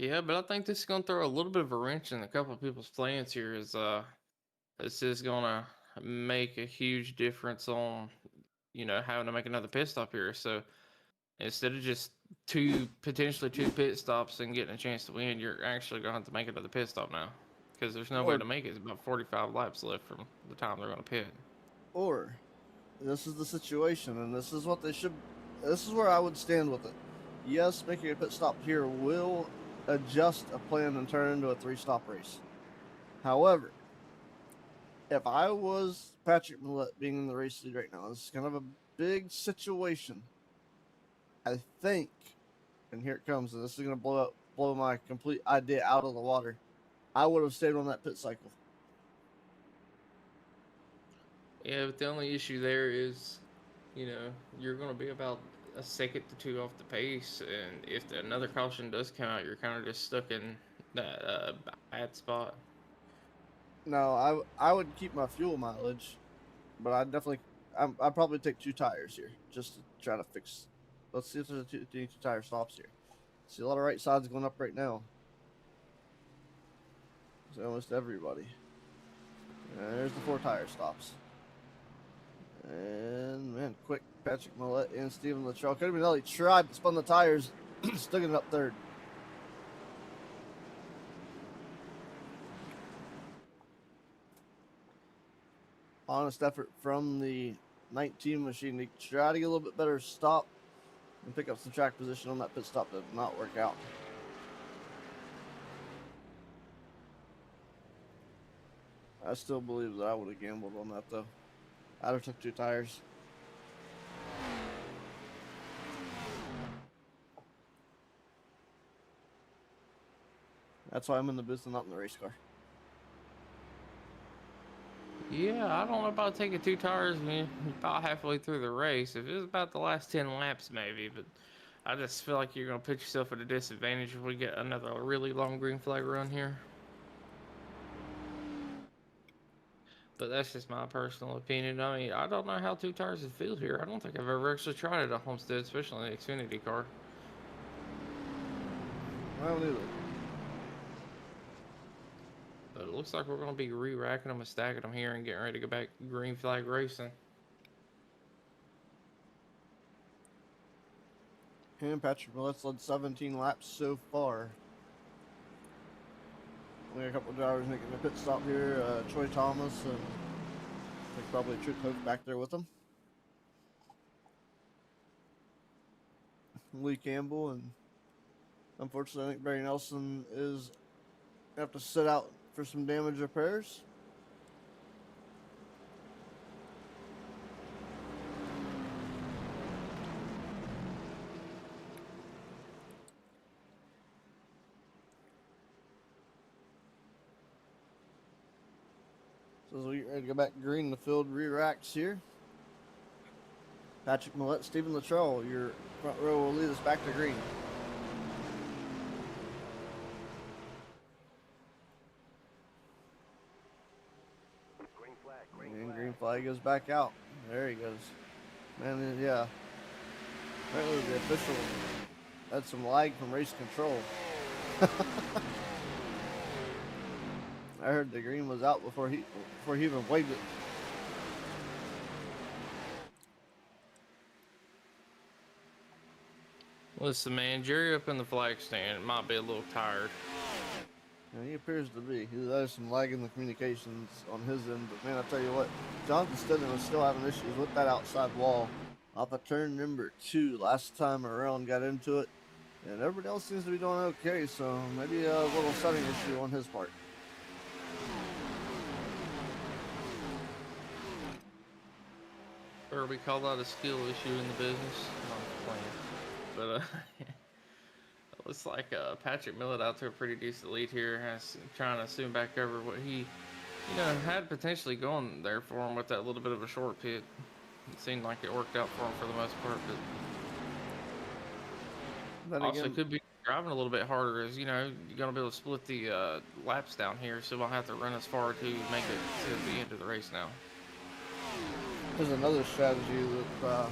yeah, but I think this is gonna throw a little bit of a wrench in a couple of people's plans here. This is gonna make a huge difference on having to make another pit stop here. So instead of just potentially two pit stops and getting a chance to win, you're actually gonna have to make another pit stop now because there's no way to make it. It's about 45 laps left from the time they're gonna pit. Or this is the situation, and this is what they should. This is where I would stand with it. Yes, making a pit stop here will adjust a plan and turn it into a 3-stop race. However, if I was Patrick Millette being in the race lead right now, this is kind of a big situation. I think, and here it comes, and this is going to blow my complete idea out of the water. I would have stayed on that pit cycle. Yeah, but the only issue there is, you're going to be about a second to two off the pace, and if another caution does come out, you're kind of just stuck in that bad spot. No, I would keep my fuel mileage, but I'd probably take 2 tires here just to try to fix. Let's see if there's two tire stops here. See a lot of right sides going up right now. So almost everybody. And there's the 4 tire stops. And man, quick Patrick Millette and Stephen Luttrell. Could have been Ellie tried, but spun the tires, stuck it up third. Honest effort from the 19 machine to try to get a little bit better stop and pick up some track position on that pit stop. Did not work out. I still believe that I would have gambled on that though. I'd have took 2 tires. That's why I'm in the booth and not in the race car. Yeah, I don't know about taking 2 tires about halfway through the race. If it was about the last 10 laps, maybe, but I just feel like you're going to put yourself at a disadvantage if we get another really long green flag run here. But that's just my personal opinion. I mean, I don't know how two tires would feel here. I don't think I've ever actually tried it at Homestead, especially in the Xfinity car. I don't either. But it looks like we're going to be re-racking them and stacking them here and getting ready to go back green flag racing. And Patrick Millett's led 17 laps so far. Only a couple of drivers making a pit stop here. Troy Thomas and I think probably Trick Hope back there with him. Lee Campbell, and unfortunately I think Barry Nelson is going to have to sit out for some damage repairs. So as we get ready to go back green in the field, re-racks here. Patrick Millett, Stephen Luttrell, your front row will lead us back to green. And green flag goes back out. There he goes. Man, yeah. Apparently the official had some lag from race control. I heard the green was out before he even waved it. Listen, man, Jerry up in the flag stand might be a little tired. Yeah, he appears to be. There's some lag in the communications on his end, but man, I tell you what, Jonathan Stedman was still having issues with that outside wall off of turn number 2 last time around, got into it, and everybody else seems to be doing okay, so maybe a little setting issue on his part. Or we call that a skill issue in the business. No, I'm playing. But it looks like Patrick Millett out to a pretty decent lead here, trying to assume back over what he, had potentially going there for him with that little bit of a short pit. It seemed like it worked out for him for the most part, but also Again, could be driving a little bit harder, as you're gonna be able to split the laps down here, so we'll have to run as far to make it to the end of the race now. there's another strategy that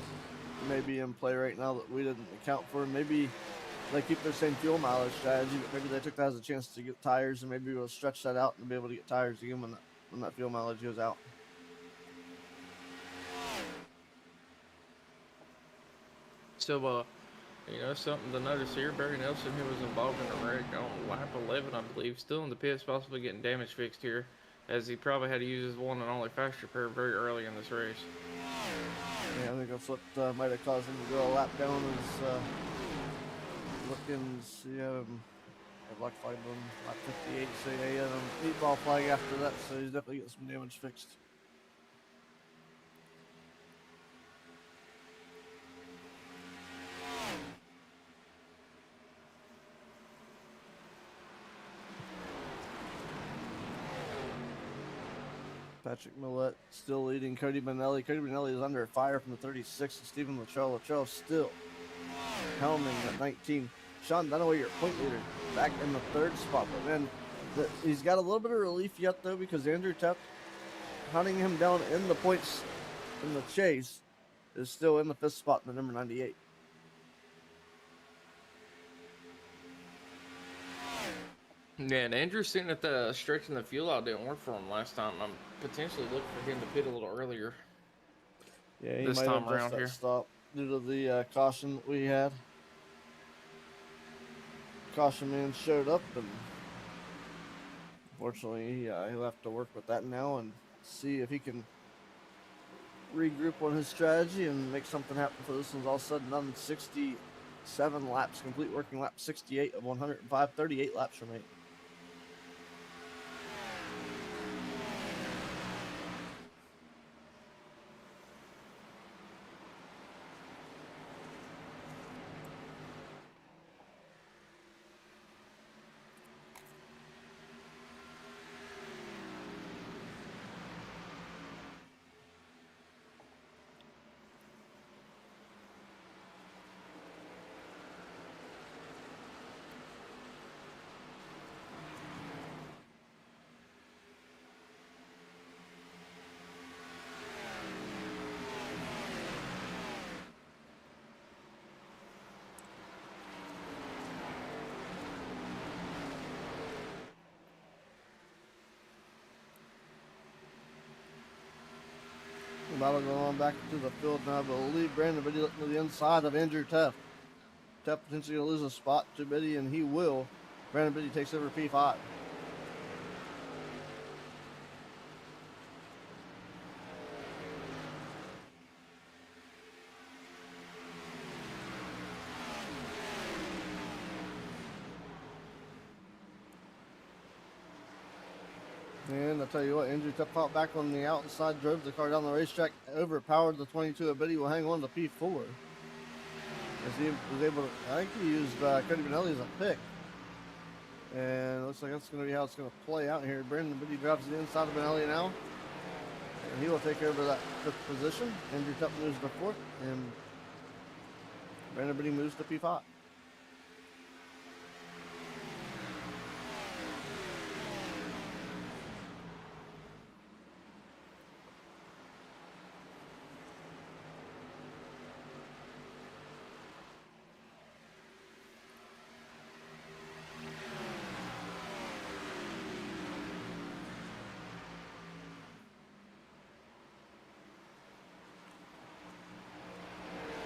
may be in play right now that we didn't account for. Maybe they keep their same fuel mileage strategy, but maybe they took that as a chance to get tires, and maybe we'll stretch that out and be able to get tires again when that fuel mileage goes out. So, something to notice here, Barry Nelson, who was involved in a wreck on lap 11, I believe, still in the pits, possibly getting damage fixed here, as he probably had to use his one and only fast repair very early in this race. Yeah, I think that's what might have caused him to go a lap down. Is looking, see, black flag on lap 58, so yeah, he had an 8-ball flag after that, so he's definitely getting some damage fixed. Patrick Millett still leading Cody Benelli. Cody Benelli is under fire from the 36, and Stephen Luttrell. Luttrell still helming at 19. Sean Dunaway, your point leader, back in the 3rd spot. But man, he's got a little bit of relief yet, though, because Andrew Tepp, hunting him down in the points in the chase, is still in the 5th spot in the number 98. Yeah, and Andrew's sitting at the stretching the fuel out didn't work for him last time. I'm potentially looking for him to pit a little earlier. Yeah, he this might time have around just here. stop due to the caution that we had. Caution man showed up, and unfortunately, he'll have to work with that now and see if he can regroup on his strategy and make something happen for this one's all said and done. 67 laps, complete working lap 68 of 105, 38 laps remaining. Battle going on back to the field now. I believe Brandon Biddy looking to the inside of Andrew Teff. Teff potentially going to lose a spot to Biddy, and he will. Brandon Biddy takes over P5. And I'll tell you what, Andrew Teff fought back on the outside, drove the car down the racetrack, overpowered the 22 of Biddy, will hang on to P4. As he was able to, I think he used Cody Benelli as a pick. And it looks like that's going to be how it's going to play out here. Brandon Biddy drives to the inside of Benelli now. And he will take over that 5th position. Andrew Teff moves to 4th. And Brandon Biddy moves to P5.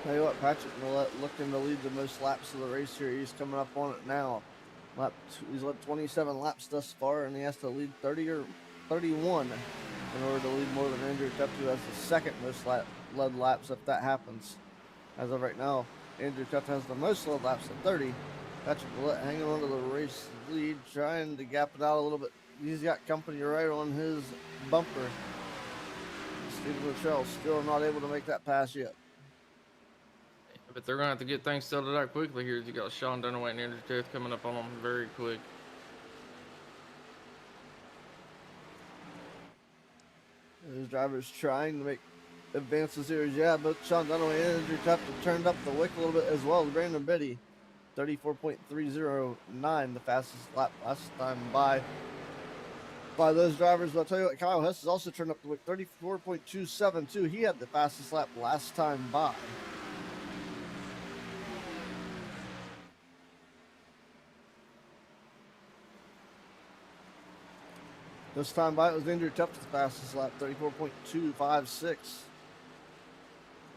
Tell you what, Patrick Millette looking to lead the most laps of the race here. He's coming up on it now. He's led 27 laps thus far, and he has to lead 30 or 31 in order to lead more than Andrew Teff, who has the 2nd most led laps if that happens. As of right now, Andrew Teff has the most led laps at 30. Patrick Millette hanging on to the race lead, trying to gap it out a little bit. He's got company right on his bumper. Stephen Luttrell still not able to make that pass yet. But they're going to have to get things settled out quickly here. You got Sean Dunaway and Andrew Teff coming up on them very quick. Those drivers trying to make advances here. Yeah, but Sean Dunaway and Andrew Teff have turned up the wick a little bit as well. Brandon Biddy, 34.309, the fastest lap last time by those drivers. But I'll tell you what, Kyle Hess has also turned up the wick, 34.272. He had the fastest lap last time by. This time by it was Andrew Teff's fastest lap, 34.256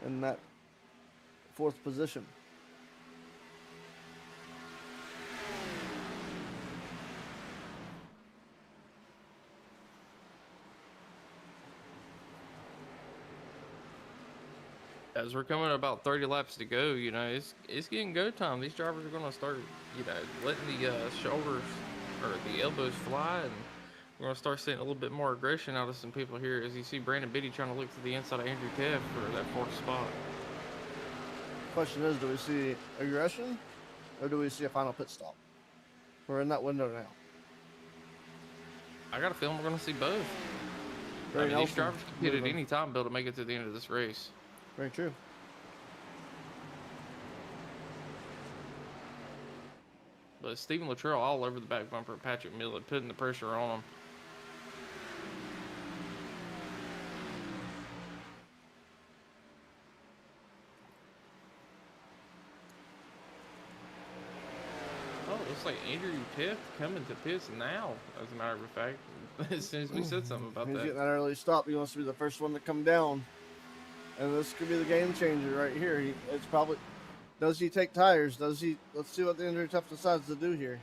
in that 4th position. As we're coming about 30 laps to go, you know, it's getting go time. These drivers are going to start, you know, letting the shoulders or the elbows fly, and we're going to start seeing a little bit more aggression out of some people here. As you see Brandon Biddy trying to look to the inside of Andrew Teff for that 4th spot. Question is, do we see aggression or do we see a final pit stop? We're in that window now. I got a feeling we're going to see both. These drivers can hit at any time, Bill, to make it to the end of this race. Very true. But Stephen Luttrell all over the back bumper of Patrick Millett, putting the pressure on him. Oh, it looks like Andrew Teff coming to pits now, as a matter of fact. As soon as we said something about He's that. getting that early stop. He wants to be the first one to come down. And this could be the game changer right here. It's probably, does he take tires? Let's see what the Andrew Teff decides to do here.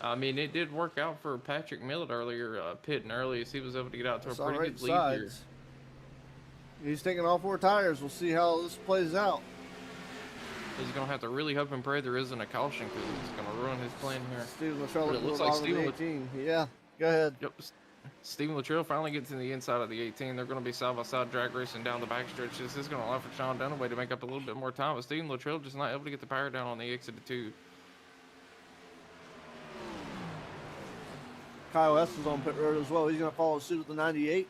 I mean, it did work out for Patrick Millett earlier, pitting early, as he was able to get out to a pretty good lead here. He's taking all 4 tires. We'll see how this plays out. He's going to have to really hope and pray there isn't a caution, because it's going to ruin his plan here. Stephen Luttrell, it looks like Stephen 18. Yeah, go ahead. Yep. Stephen Luttrell finally gets to the inside of the 18. They're going to be side-by-side drag racing down the backstretch. This is going to allow for Sean Dunaway to make up a little bit more time, but Stephen Luttrell just not able to get the power down on the exit of 2. Kyle Hess is on pit road as well. He's going to follow suit with the 98.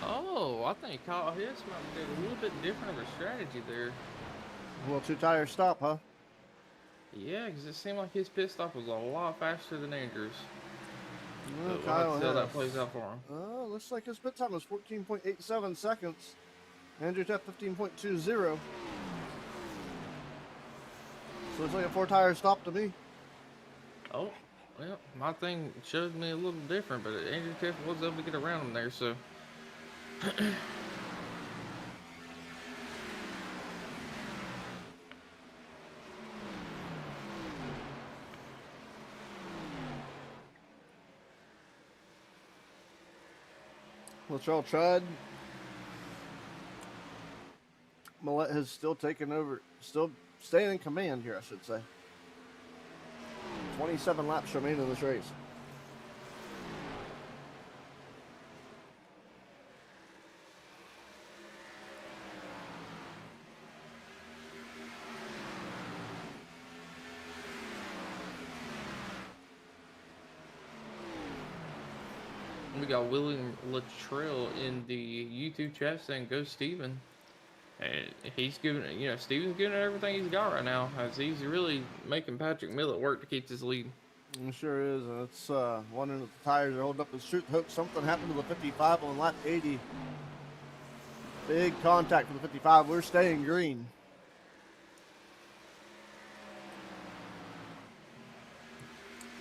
Oh, I think Kyle Hess might be a little bit different of a strategy there. Well, 2 tire stop, huh? Yeah, because it seemed like his pit stop was a lot faster than Andrew's. Well, we'll have to see how that plays out for him. Looks like his pit time was 14.87 seconds. Andrew Teff 15.20. So it's like a 4-tire stop to me. Oh, well, my thing showed me a little different, but Andrew Tiff was able to get around him there, so. Latrell tried. Millette has still taken over, still staying in command here, I should say. 27 laps remain in this race. We got William Latrell in the YouTube chat saying, "Go Steven." And he's giving, Steven's giving it everything he's got right now, as he's really making Patrick Millett work to keep this lead. It sure is, and it's wondering if the tires are holding up his truth hook. Something happened to the 55 on lap 80. Big contact for the 55. We're staying green.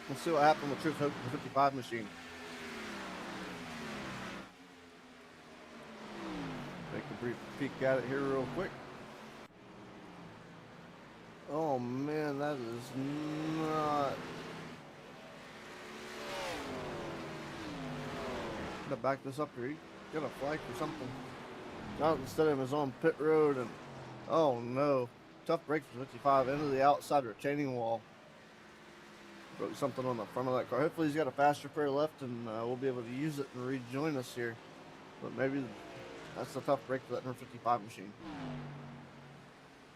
Let's see what happened with truth hook to the 55 machine. Take a brief peek at it here real quick. Oh man, that is not. Gotta back this up here. He got a flag for something. Jonathan Stidham is on pit road, and oh no, tough break for 55 into the outside retaining wall. Broke something on the front of that car. Hopefully he's got a faster pair left, and we'll be able to use it and rejoin us here. But maybe that's a tough break for that number 55 machine.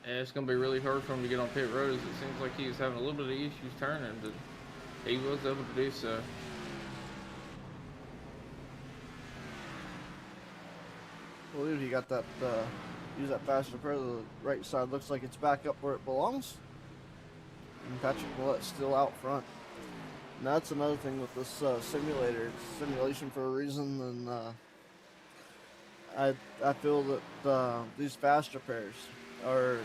And it's going to be really hard for him to get on pit road, as it seems like he was having a little bit of issues turning, but he was able to do so. I believe he got that, use that faster pair. The right side looks like it's back up where it belongs. And Patrick Millette's still out front. And that's another thing with this simulator. It's simulation for a reason, and I feel that these faster pairs are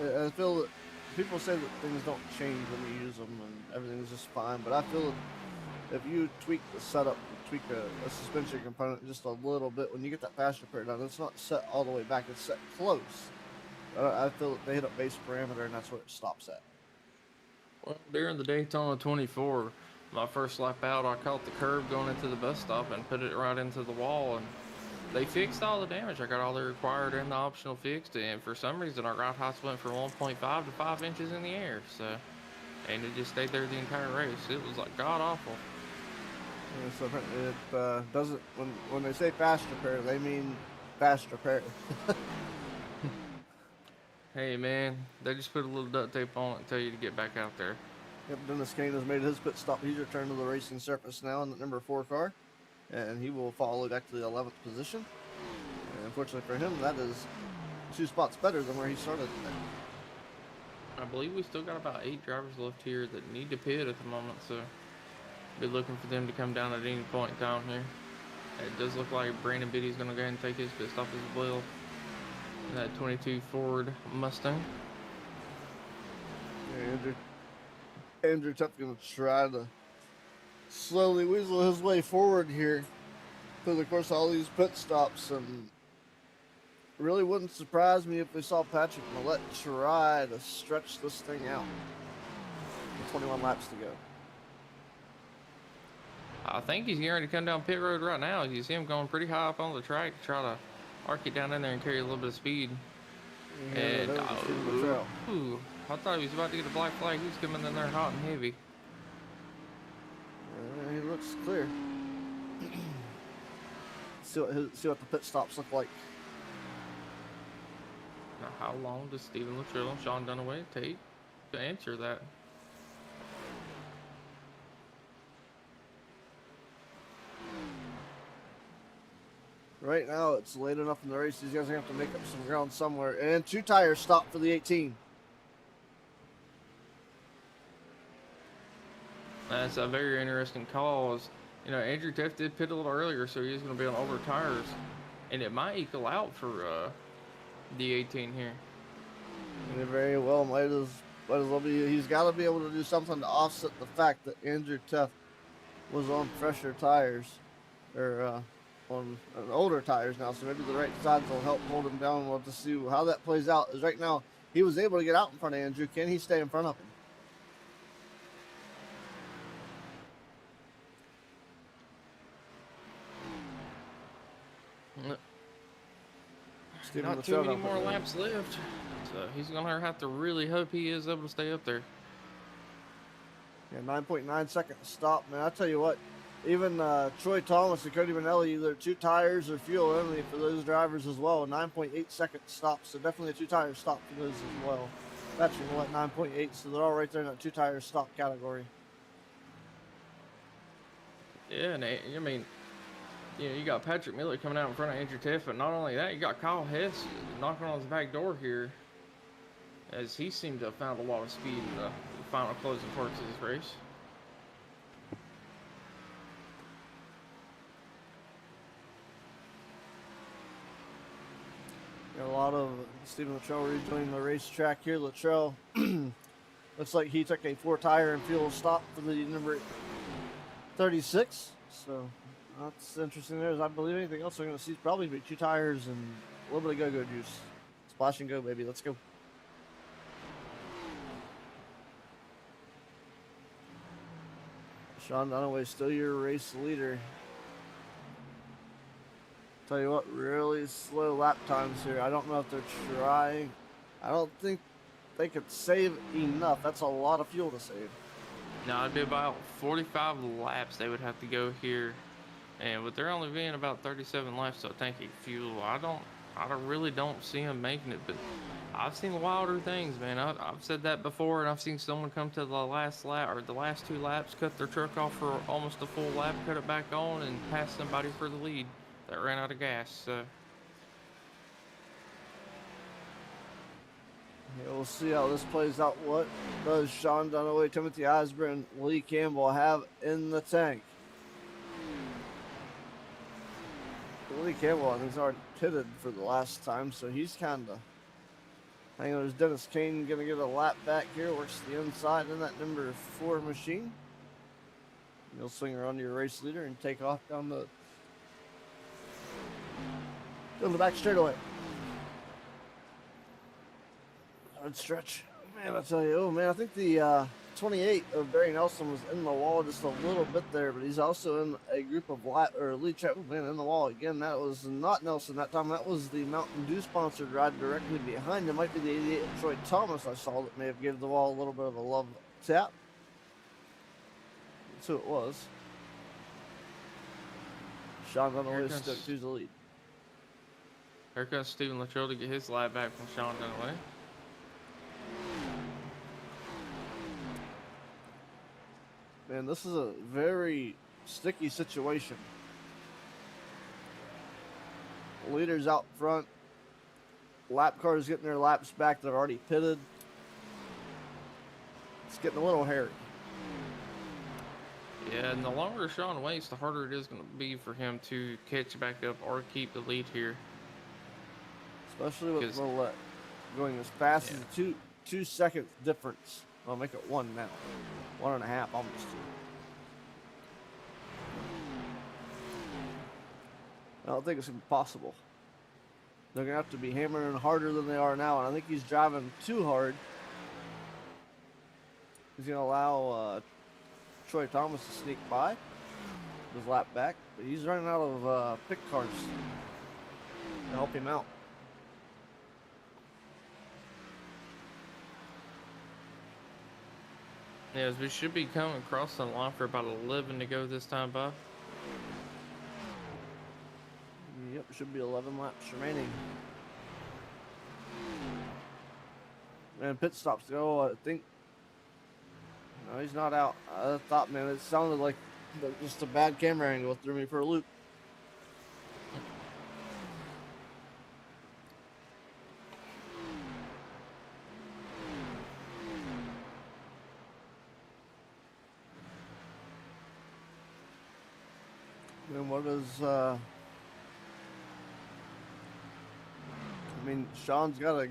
I feel that people say that things don't change when you use them and everything's just fine, but I feel that if you tweak the setup, tweak a suspension component just a little bit, when you get that faster pair done, it's not set all the way back, it's set close. I feel that they hit a base parameter and that's where it stops at. Well, during the Daytona 24, my first lap out, I caught the curb going into the bus stop and put it right into the wall, and they fixed all the damage. I got all the required and the optional fixed, and for some reason our ride heights went from 1.5 to 5 inches in the air, and it just stayed there the entire race. It was like god awful. Yeah, so it doesn't, when they say faster pair, they mean faster pair. Hey man, they just put a little duct tape on it and tell you to get back out there. Yep, Dennis Kane has made his pit stop. He's returned to the racing surface now in the number 4 car, and he will follow back to the 11th position. And unfortunately for him, that is 2 spots better than where he started today. I believe we still got about 8 drivers left here that need to pit at the moment, so be looking for them to come down at any point in time here. It does look like Brandon Biddy's going to go ahead and take his pit stop as well. That 22 Ford Mustang. Yeah, Andrew Tuck's going to try to slowly weasel his way forward here through the course of all these pit stops, and it really wouldn't surprise me if we saw Patrick Millette try to stretch this thing out. 21 laps to go. I think he's getting ready to come down pit road right now. You see him going pretty high up on the track to try to arc it down in there and carry a little bit of speed. Yeah, And ooh, I thought he was about to get a black flag. He's coming in there hot and heavy. he looks clear. see what the pit stops look like. Now, how long does Steven Latrell and Sean Dunaway take to answer that? Right now, it's late enough in the race. These guys are going to have to make up some ground somewhere. And 2 tires stop for the 18. That's a very interesting call. Andrew Teff did pit a little earlier, so he's going to be on older tires. And it might equal out for the 18 here. And it very well might as But he's got to be able to do something to offset the fact that Andrew Teff was on fresher tires, or on older tires now. So maybe the right sides will help hold him down. We'll have to see how that plays out. As right now, he was able to get out in front of Andrew. Can he stay in front of him? Not too many more laps left, so he's gonna have to really hope he is able to stay up there. Yeah, 9.9 second stop, man. I tell you what, even Troy Thomas and Cody Manelli, either 2 tires or fuel only for those drivers as well. 9.8 second stop, so definitely a 2 tire stop for those as well. Patrick Millette 9.8, so they're all right there in that 2 tire stop category. Yeah, and I mean, you know, you got Patrick Miller coming out in front of Andrew Teff, but not only that, you got Kyle Hess knocking on his back door here, as he seemed to have found a lot of speed in the final closing parts of this race. Got a lot of Stephen Luttrell rejoining the racetrack here. Luttrell looks like he took a 4 tire and fuel stop for the number 36. So that's interesting there. As I believe anything else we're going to see is probably 2 tires and a little bit of go-go juice. Splash and go, baby. Let's go. Sean Dunaway still your race leader. Tell you what, really slow lap times here. I don't know if they're trying. I don't think they could save enough. That's a lot of fuel to save. Now it'd be about 45 laps they would have to go here, and with there only being about 37 laps to a tank of fuel, I really don't see them making it. But I've seen wilder things, man. I've said that before, and I've seen someone come to the last lap or the last 2 laps, cut their truck off for almost a full lap, cut it back on, and pass somebody for the lead that ran out of gas. So yeah, we'll see how this plays out. What does Sean Dunaway, Timothy Osborne, Lee Campbell have in the tank? Lee Campbell, I think, is already pitted for the last time, so he's kind of hanging on. There's Dennis Kane going to get a lap back here. Works the inside in that number 4 machine. You'll swing around to your race leader and take off down the back straightaway. Hard stretch. Man, I tell you, oh man, I think the 28 of Barry Nelson was in the wall just a little bit there, but he's also in a group of lead check. Man, in the wall again. That was not Nelson that time. That was the Mountain Dew sponsored ride directly behind him. Might be the 88 of Troy Thomas I saw that may have given the wall a little bit of a love tap. That's who it was. Sean Dunaway stuck to the lead. here comes Stephen Luttrell to get his lap back from Sean Dunaway. Man, this is a very sticky situation. Leaders out front. Lap cars getting their laps back. They're already pitted. It's getting a little hairy. Yeah, and the longer Sean waits, the harder it is going to be for him to catch back up or keep the lead here. Especially with Millette going as fast as a 2 second difference. I'll make it 1 now. 1.5 almost. I don't think it's gonna be possible. They're gonna have to be hammering harder than they are now, and I think he's driving too hard. He's gonna allow Troy Thomas to sneak by his lap back, but he's running out of pick cars to help him out. Yes, we should be coming across the line for about 11 to go this time, Bob. Yep, should be 11 laps remaining. And pit stops go, I think. No, he's not out. I thought, man, it sounded like just a bad camera angle threw me for a loop. And what is, I mean, Sean's got a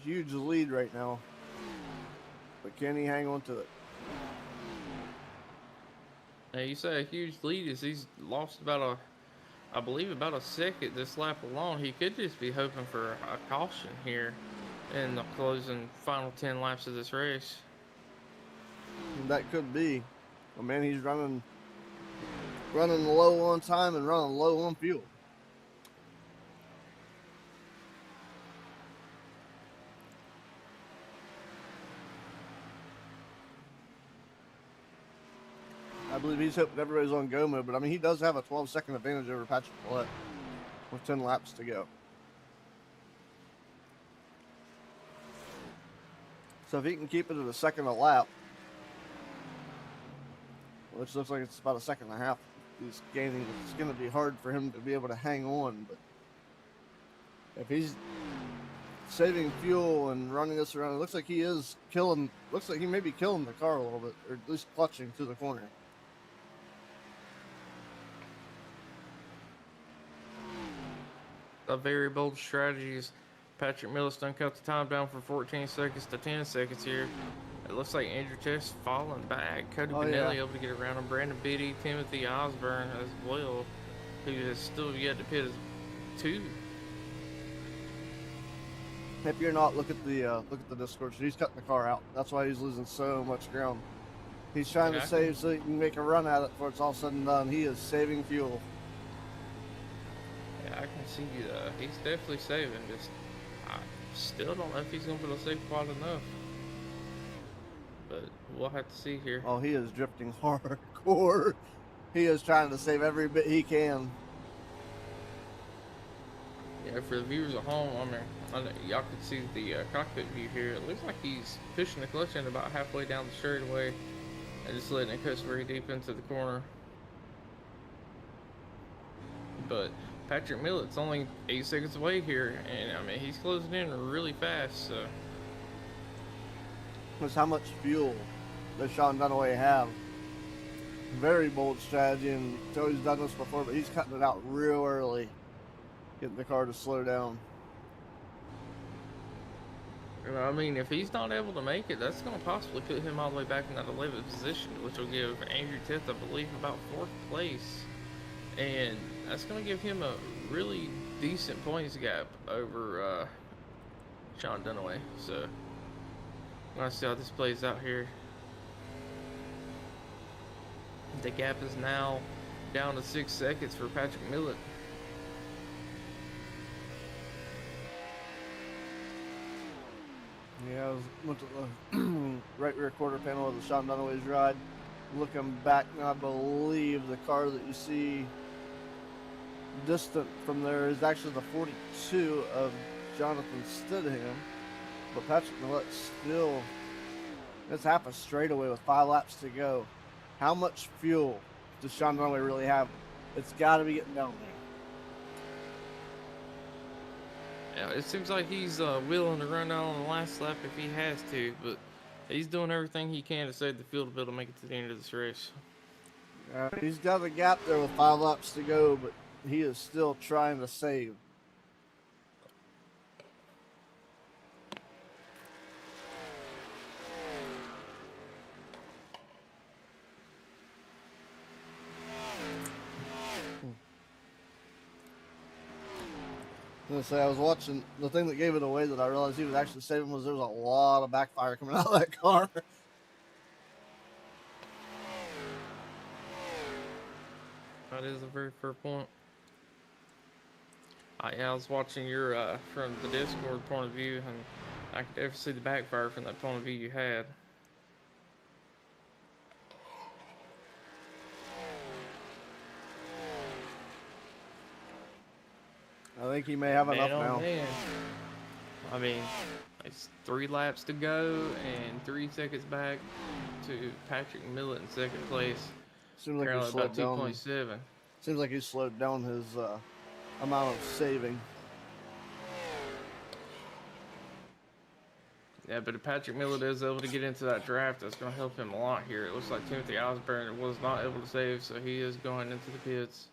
huge lead right now. But can he hang on to it? Now you say a huge lead is he's lost about I believe about a second this lap alone. He could just be hoping for a caution here in the closing final 10 laps of this race. That could be. But man, he's running low on time and running low on fuel. I believe he's hoping everybody's on go mode, but I mean, he does have a 12-second advantage over Patrick Millett with 10 laps to go. So if he can keep it at a second a lap, which looks like it's about a second and a half, he's gaining. It's going to be hard for him to be able to hang on. But if he's saving fuel and running this around, it looks like he is killing. Looks like he may be killing the car a little bit, or at least clutching to the corner. A very bold strategy is Patrick Millet's done cut the time down from 14 seconds to 10 seconds here. It looks like Andrew Test falling back. Cody Benelli able to get around him. Brandon Biddy, Timothy Osborne as well, who has still yet to pit as 2. If you're not, look at the Discord. He's cutting the car out. That's why he's losing so much ground. He's trying to save so he can make a run at it before it's all said and done. He is saving fuel. Yeah, I can see he's definitely saving. Just I still don't know if he's gonna be able to save quite enough. But we'll have to see here. Oh, he is drifting hardcore. He is trying to save every bit he can. Yeah, for the viewers at home, I know y'all can see the cockpit view here. It looks like he's pushing the clutch in about halfway down the straightaway and just letting it cut very deep into the corner. But Patrick Millett's only 8 seconds away here, and I mean he's closing in really fast. So was how much fuel does Sean Dunaway have? Very bold strategy, and Joey's done this before, but he's cutting it out real early, getting the car to slow down. I mean, if he's not able to make it, that's going to possibly put him all the way back in that 11th position, which will give Andrew Teth, I believe, about 4th place. And that's going to give him a really decent points gap over Sean Dunaway. So, we're going to see how this plays out here. The gap is now down to 6 seconds for Patrick Millett. Yeah, I was looking at the right rear quarter panel of the Sean Dunaway's ride. Looking back now, I believe the car that you see distant from there is actually the 42 of Jonathan Stidham. But Patrick Millett still, it's half a straightaway with 5 laps to go. How much fuel does Sean Dunaway really have? It's got to be getting down there. Yeah, it seems like he's willing to run out on the last lap if he has to, but he's doing everything he can to save the field to be able to make it to the end of this race. He's got a gap there with 5 laps to go, but he is still trying to save. I was watching, the thing that gave it away that I realized he was actually saving was there was a lot of backfire coming out of that car. That is a very fair point. Yeah, I was watching your from the Discord point of view, and I could definitely see the backfire from that point of view you had. I think he may have enough now. Man. I mean, it's 3 laps to go and 3 seconds back to Patrick Millett in 2nd place. Seems like he slowed down. 2.7. Seems like he slowed down his amount of saving. Yeah, but if Patrick Millett is able to get into that draft, that's going to help him a lot here. It looks like Timothy Osborne was not able to save, so he is going into the pits.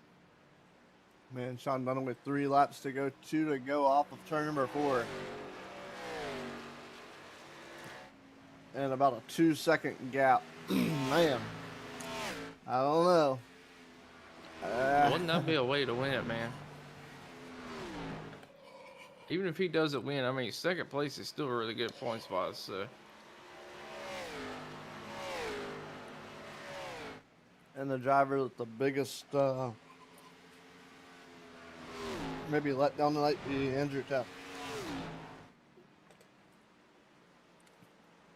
Man, Sean Dunham with 3 laps to go, 2 to go off of turn number 4. and about a 2 second gap. Man, I don't know. Wouldn't that be a way to win it, man? Even if he doesn't win, I mean, second place is still really good points wise. So And the driver with the biggest maybe let down tonight be Andrew Tapp.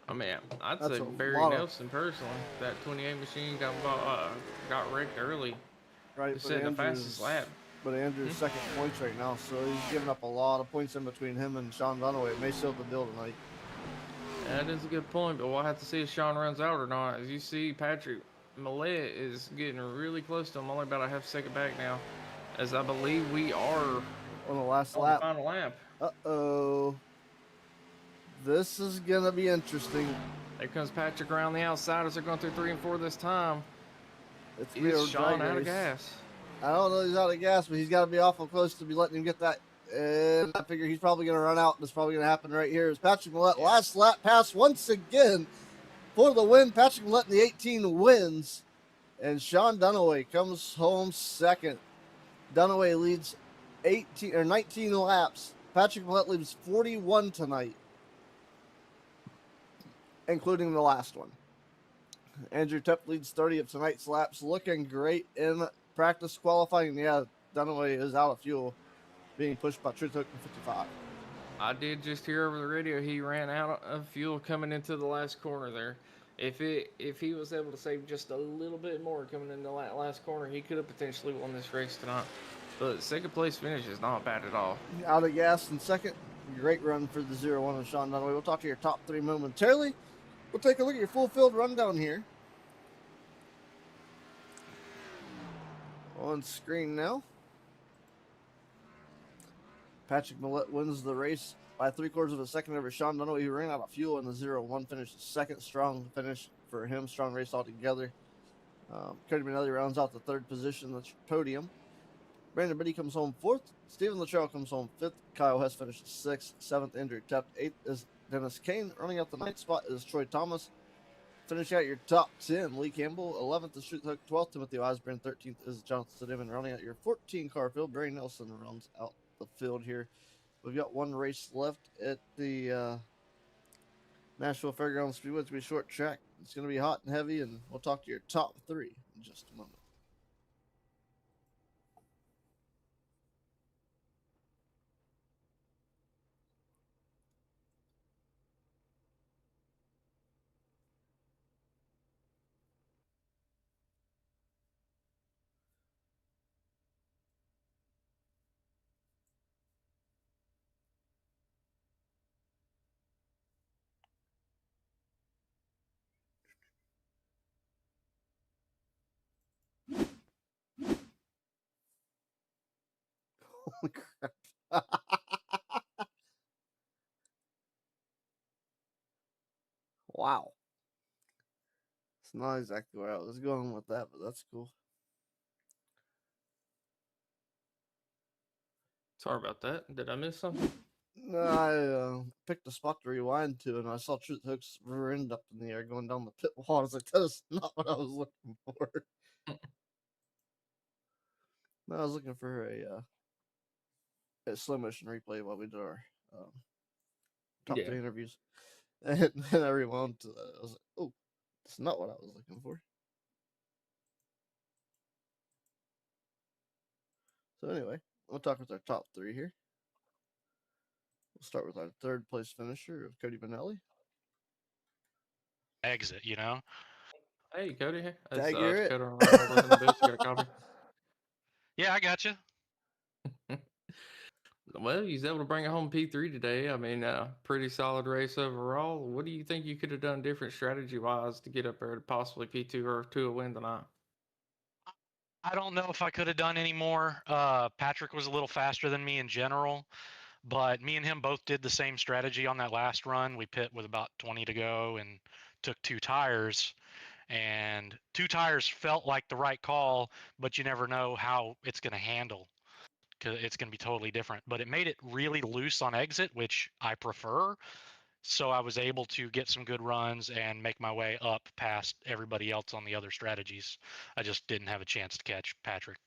I mean, I'd That's say a Barry lot of Nelson personally. That 28 machine got wrecked early. right, He set the fastest lap. but Andrew's second points right now, so he's giving up a lot of points in between him and Sean Dunaway. It may seal the deal tonight. That is a good point, but we'll have to see if Sean runs out or not. As you see, Patrick Millett is getting really close to him, only about a half second back now. As I believe we are On the last on the lap. final lap. Uh-oh. This is going to be interesting. There comes Patrick around the outside as they're going through 3 and 4 this time. It's Is Sean out of gas? I don't know if he's out of gas, but he's got to be awful close to be letting him get that. And I figure he's probably going to run out. That's probably going to happen right here. Is Patrick Millett last lap pass once again for the win. Patrick Millett in the 18 wins. And Sean Dunaway comes home second. Dunaway leads 19 laps. Patrick Millett leads 41 tonight, including the last one. Andrew Tepp leads 30 of tonight's laps. Looking great in practice qualifying. Yeah, Dunaway is out of fuel, being pushed by Truth Hook in 55. I did just hear over the radio he ran out of fuel coming into the last corner there. If he was able to save just a little bit more coming into that last corner, he could have potentially won this race tonight. But second place finish is not bad at all. Out of gas in second. Great run for the 0-1 of Sean Dunaway. We'll talk to your top three momentarily. We'll take a look at your full field rundown here. On screen now. Patrick Millett wins the race by 3/4 of a second over Sean Dunaway, who ran out of fuel in the 0-1 finish. Second strong finish for him. Strong race altogether. Cody Manelli rounds out the third position, the podium. Brandon Biddy comes home fourth. Stephen Luttrell comes home fifth. Kyle Hess finishes sixth. Seventh, Andrew Tepp. Eighth is Dennis Kane. Running out the ninth spot is Troy Thomas. Finish out your top 10, Lee Campbell. 11th is Truth Hook. 12th, Timothy Osborne. 13th is Jonathan Stidham. And rounding out your 14-car field, Barry Nelson rounds out the field here. We've got one race left at the Nashville Fairgrounds Speedway. It's going to be a short track. It's going to be hot and heavy, and we'll talk to your top three in just a moment. Holy crap. Wow. It's not exactly where I was going with that, but that's cool. Sorry about that. Did I miss something? No, I picked a spot to rewind to, and I saw Truth Hook's rear end up in the air going down the pit wall. I was like, that is not what I was looking for. No, I was looking for a slow motion replay while we did our top three interviews. And then I rewound to that. I was like, oh, that's not what I was looking for. So anyway, we'll talk with our top three here. We'll start with our third place finisher of Cody Benelli. Exit, you know? Hey, Cody. That's Dakota on the booth. You got a copy? Yeah, I got you. Well, he's able to bring it home P3 today. I mean, pretty solid race overall. What do you think you could have done different strategy-wise to get up there to possibly P2 or to a win tonight? I don't know if I could have done any more. Patrick was a little faster than me in general, but me and him both did the same strategy on that last run. We pit with about 20 to go and took 2 tires, and 2 tires felt like the right call, but you never know how it's going to handle because it's going to be totally different. But it made it really loose on exit, which I prefer. So I was able to get some good runs and make my way up past everybody else on the other strategies. I just didn't have a chance to catch Patrick.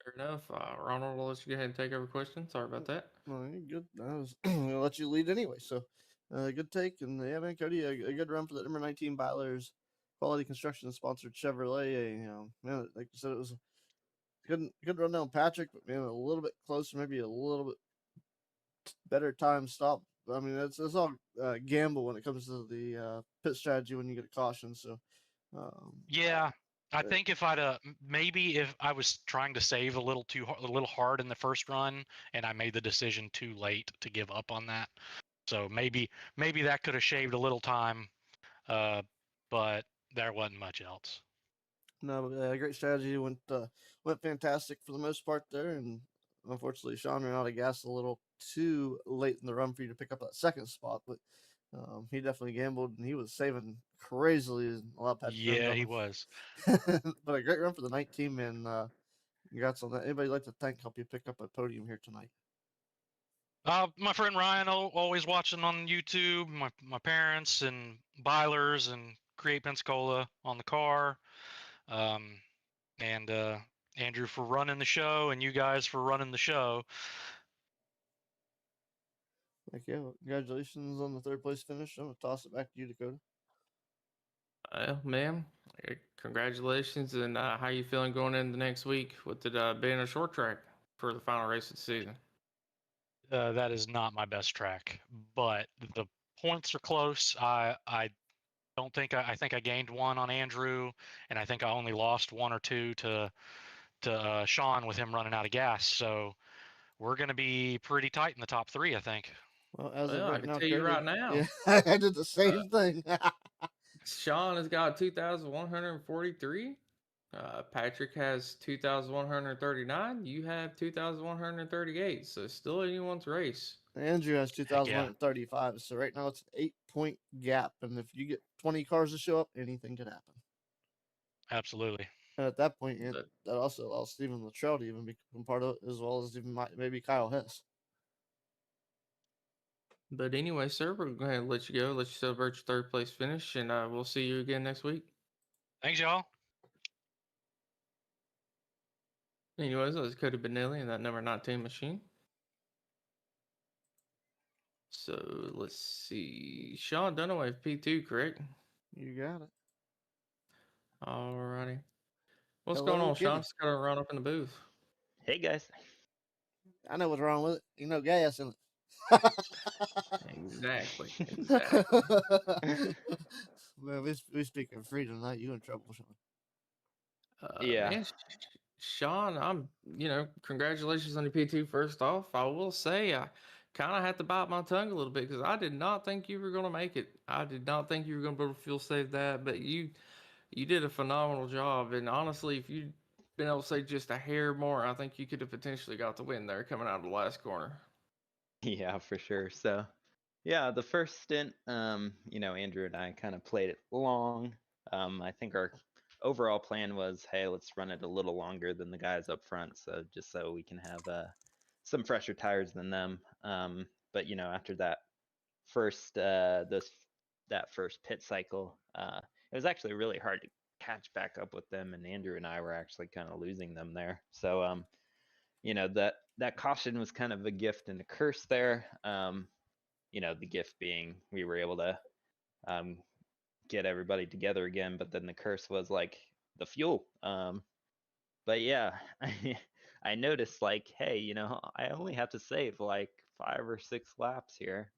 Fair enough. Ronald, I'll let you go ahead and take over question. Sorry about that. No, you're good. I was gonna let you lead anyway. So, good take, and yeah, man, Cody, a good run for the number 19 Bylers Quality Construction sponsored Chevrolet. Man, like you said, it was a good run down Patrick, but man, a little bit closer, maybe a little bit better time stop. I mean, it's all gamble when it comes to the pit strategy when you get a caution. So, Yeah, I think if maybe if I was trying to save a little hard in the first run, and I made the decision too late to give up on that. So maybe that could have shaved a little time, but there wasn't much else. no, great strategy. Went fantastic for the most part there, and unfortunately, Sean ran out of gas a little too late in the run for you to pick up that second spot. But he definitely gambled, and he was saving crazily. And a lot of Patrick runs Yeah, on he him. was. But a great run for the 19 man. Congrats on that. Anybody like to help you pick up a podium here tonight? My friend Ryan, always watching on YouTube. My parents and Bylers and Create Pensacola on the car. And Andrew for running the show, and you guys for running the show. Like, yeah, well, congratulations on the third place finish. I'm gonna toss it back to you, Dakota. Well, ma'am, congratulations, and how you feeling going into next week with it being a short track for the final race of the season? That is not my best track, but the points are close. I don't think I think I gained one on Andrew, and I think I only lost one or two to Sean with him running out of gas. So we're going to be pretty tight in the top three, I think. Well, as of Well, I right can now, tell you Cody. right now, Yeah, I did the uh, same thing. Sean has got 2,143. Patrick has 2,139. You have 2,138. So still anyone's race. Andrew has Heck yeah, 2,135. So right now it's an 8 point gap. And if you get 20 cars to show up, anything could happen. absolutely. And at that point, But that also allows Stephen Luttrell to even become part of it, as well as even maybe Kyle Hess. but anyway, sir, we're going to let you go. Let you celebrate your third place finish, and we'll see you again next week. Thanks, y'all. Anyways, that was Cody Benelli and that number 19 machine. So let's see. Sean Dunaway, P2, correct? You got it. Alrighty. What's going Hello, on, Sean? Kenny. Just gotta run up in the booth. Hey guys. I know what's wrong with it. Gas in it. Exactly. Man, we speaking free tonight. You in trouble, Sean? Yeah. Man, Sean, congratulations on your P2 first off. I will say I kind of had to bite my tongue a little bit because I did not think you were going to make it. I did not think you were going to be able to fuel save that, but you did a phenomenal job. And honestly, if you'd been able to say just a hair more, I think you could have potentially got the win there coming out of the last corner. Yeah, for sure. So yeah, the first stint, Andrew and I kind of played it long. I think our overall plan was, hey, let's run it a little longer than the guys up front, so just so we can have some fresher tires than them. But after that first that first pit cycle, it was actually really hard to catch back up with them, and Andrew and I were actually kind of losing them there. So that caution was kind of a gift and a curse there. The gift being we were able to get everybody together again, but then the curse was like the fuel. But yeah, I noticed like, hey, I only have to save like 5 or 6 laps here.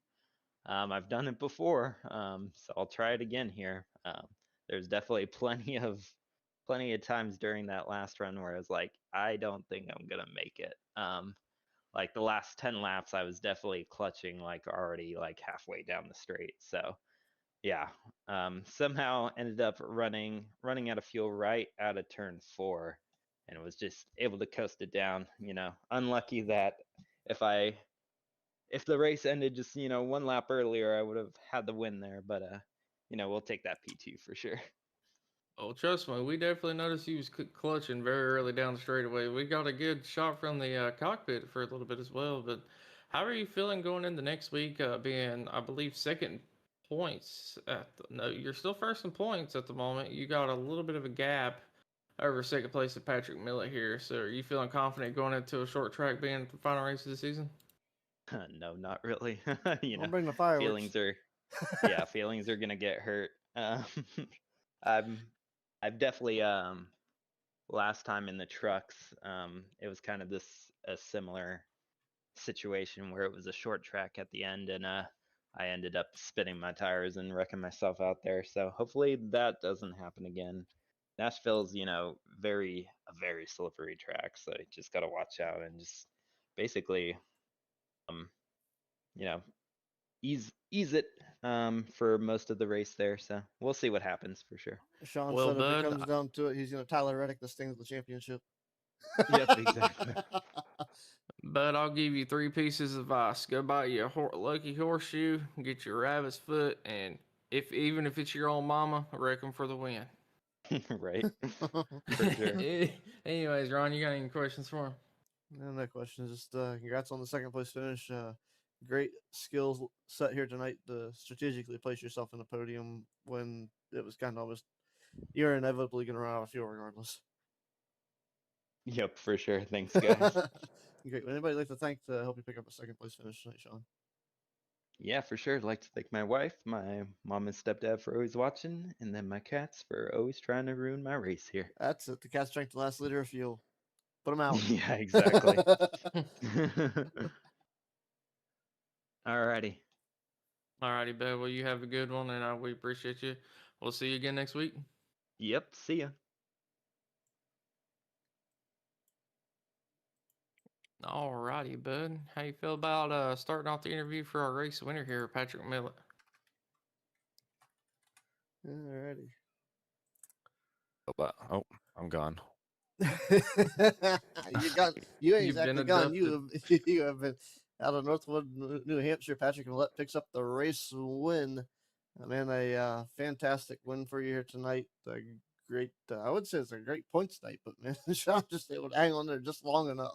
I've done it before, so I'll try it again here. There's definitely plenty of times during that last run where I was like, I don't think I'm gonna make it. Like the last 10 laps, I was definitely clutching like already like halfway down the straight. So yeah, somehow ended up running out of fuel right out of turn 4, and was just able to coast it down. Unlucky that if the race ended just 1 lap earlier, I would have had the win there. But we'll take that P2 for sure. Oh, trust me, we definitely noticed he was clutching very early down the straightaway. We got a good shot from the cockpit for a little bit as well, but How are you feeling going into next week? Being, I believe, second points no, you're still first in points at the moment. You got a little bit of a gap over second place to Patrick Millett here. So, are you feeling confident going into a short track being the final race of the season? No, not really. You Don't know, bring the fireworks. feelings are yeah, feelings are gonna get hurt. I'm I've definitely last time in the trucks, it was kind of a similar situation where it was a short track at the end, and I ended up spinning my tires and wrecking myself out there. So hopefully that doesn't happen again. Nashville's, a very slippery track, so you just gotta watch out and just basically, um, you know, ease it for most of the race there. So we'll see what happens for sure. Sean Well, said if it bud, comes down to it, he's going to Tyler Reddick this thing to the championship. Yep, exactly. But I'll give you 3 pieces of advice. Go buy you a lucky horseshoe, get your rabbit's foot, and even if it's your own mama, wreck 'em for the win. Right, for sure. Anyways, Ron, you got any questions for him? No questions. Just congrats on the second place finish. Great skills set here tonight to strategically place yourself in the podium when it was kind of almost you're inevitably going to run out of fuel regardless. Yep, for sure. Thanks, guys. Great. Would anybody like to thank to help you pick up a second place finish tonight, Sean? Yeah, for sure. I'd like to thank my wife, my mom and stepdad for always watching, and then my cats for always trying to ruin my race here. That's it. The cats drank the last liter of fuel. Put them out. Yeah, exactly. Alrighty. Alrighty, bud. Well, you have a good one, and we appreciate you. We'll see you again next week. Yep, see ya. Alrighty, bud. How you feel about starting off the interview for our race winner here, Patrick Millett? Alrighty. Oh, I'm gone. You got you ain't You've been exactly gone. adopted. You have been out of Northwood, New Hampshire. Patrick Millett picks up the race win. Man, a fantastic win for you here tonight. A great, I would say it's a great points night, but man, Sean just able to hang on there just long enough.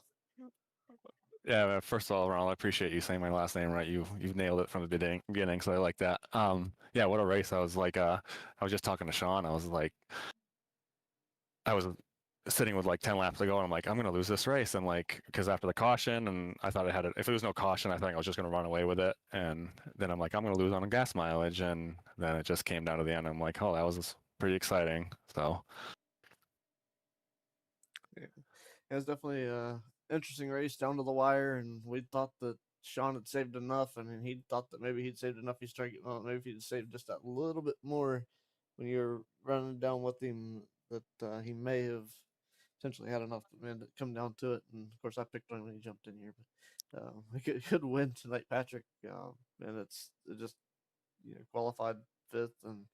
Yeah, first of all, Ronald, I appreciate you saying my last name right. You've nailed it from the beginning, so I like that. Yeah, what a race. I was like, I was just talking to Sean. I was sitting with like 10 laps to go, and I'm like, I'm gonna lose this race, and like, because after the caution, and I thought I had it. If there was no caution, I think I was just gonna run away with it, and then I'm like, I'm gonna lose on gas mileage, and then it just came down to the end. I'm like, oh, that was pretty exciting. So It was definitely a interesting race down to the wire, and we thought that Sean had saved enough, and he thought that maybe he'd saved enough. He's trying to get, well, maybe he'd saved just that little bit more when you were running down with him. That he may have potentially had enough, but man, to come down to it. And of course, I picked on him when he jumped in here, but a good win tonight, Patrick. And it just qualified fifth, and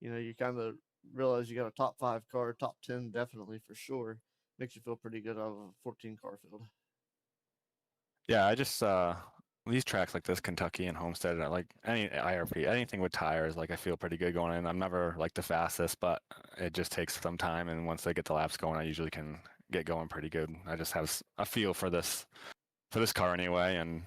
you kind of realize you got a top 5 car, top 10 definitely for sure. Makes you feel pretty good out of a 14 car field. yeah, I just these tracks like this, Kentucky and Homestead, like any IRP, anything with tires, like I feel pretty good going in. I'm never like the fastest, but it just takes some time, and once they get the laps going, I usually can get going pretty good. I just have a feel for this car anyway, and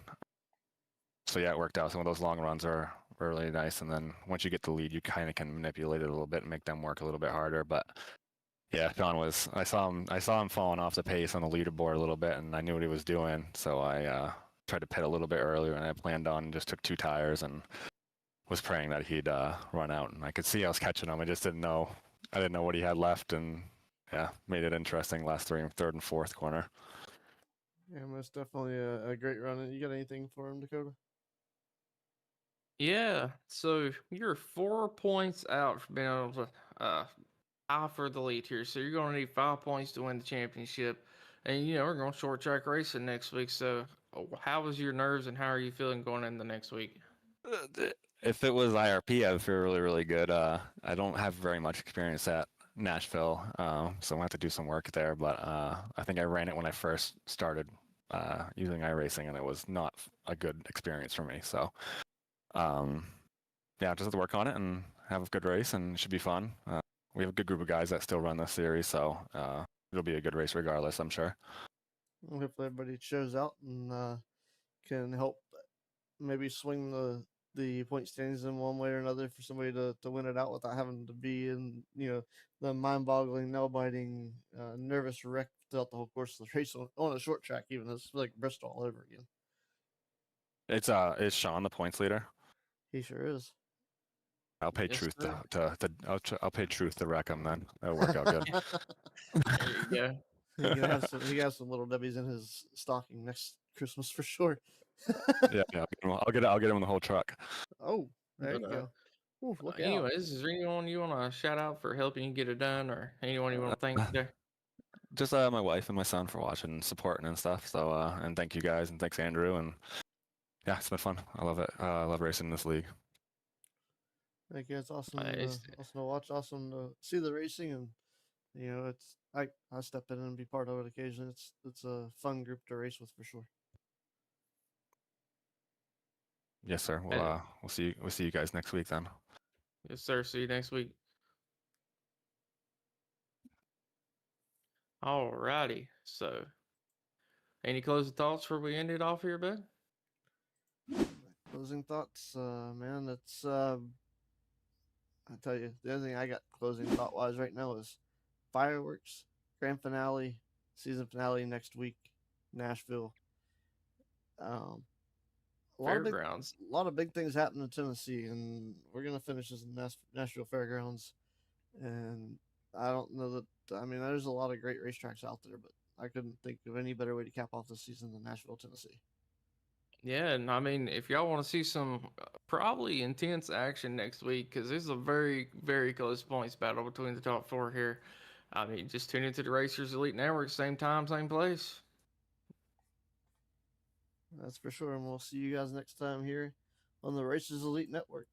so yeah, it worked out. Some of those long runs are really nice, and then once you get the lead, you kind of can manipulate it a little bit and make them work a little bit harder. But yeah, Sean was. I saw him falling off the pace on the leaderboard a little bit, and I knew what he was doing, so I tried to pit a little bit earlier, and I planned on just took 2 tires and was praying that he'd run out. And I could see I was catching him. I just didn't know. I didn't know what he had left, and yeah, made it interesting last third and fourth corner. Yeah, most definitely a great run. You got anything for him, Dakota? Yeah, so you're 4 points out from being able to for the lead here. So you're going to need 5 points to win the championship. And, we're going short track racing next week. So how was your nerves, and how are you feeling going into next week? If it was IRP, I would feel really, really good. I don't have very much experience at Nashville, so I'm gonna have to do some work there. But I think I ran it when I first started using iRacing, and it was not a good experience for me. So yeah, just have to work on it and have a good race, and it should be fun. We have a good group of guys that still run this series, so it'll be a good race regardless, I'm sure. Hopefully everybody shows out and can help maybe swing the point standings in one way or another for somebody to win it out without having to be in the mind-boggling, nail-biting, nervous wreck throughout the whole course of the race on a short track. Even it's like Bristol all over again. Is Sean the points leader? He sure is. I'll pay Yes, Truth sir. I'll pay Truth to wreck him then. That'll work out good. There you go. He can have some. He has some little Debbie's in his stocking next Christmas for sure. Yeah, I'll get him in the whole truck. Oh, there But, you go. Ooh, look out. anyways, is there anyone you want to shout out for helping you get it done, or anyone you want to thank today? Just my wife and my son for watching and supporting and stuff. So and thank you guys and thanks Andrew, and yeah, it's been fun. I love it. I love racing in this league. Thank you. It's awesome. It's- Awesome to watch. Awesome to see the racing, and it's I step in and be part of it occasionally. It's a fun group to race with for sure. Yes, sir. We'll see you guys next week then. Yes, sir. See you next week. Alrighty. So, any closing thoughts before we end it off here, bud? Closing thoughts, man. It's I tell you, the only thing I got closing thought wise right now is fireworks, grand finale, season finale next week, Nashville. A Fairgrounds. lot of big things happen in Tennessee, and we're gonna finish this in Nashville Fairgrounds. And I don't know that. I mean, there's a lot of great racetracks out there, but I couldn't think of any better way to cap off the season than Nashville, Tennessee. Yeah, and I mean, if y'all want to see some probably intense action next week, because this is a very, very close points battle between the top four here. I mean, just tune into the Racers Elite Network, same time, same place. That's for sure. And we'll see you guys next time here on the Racers Elite Network.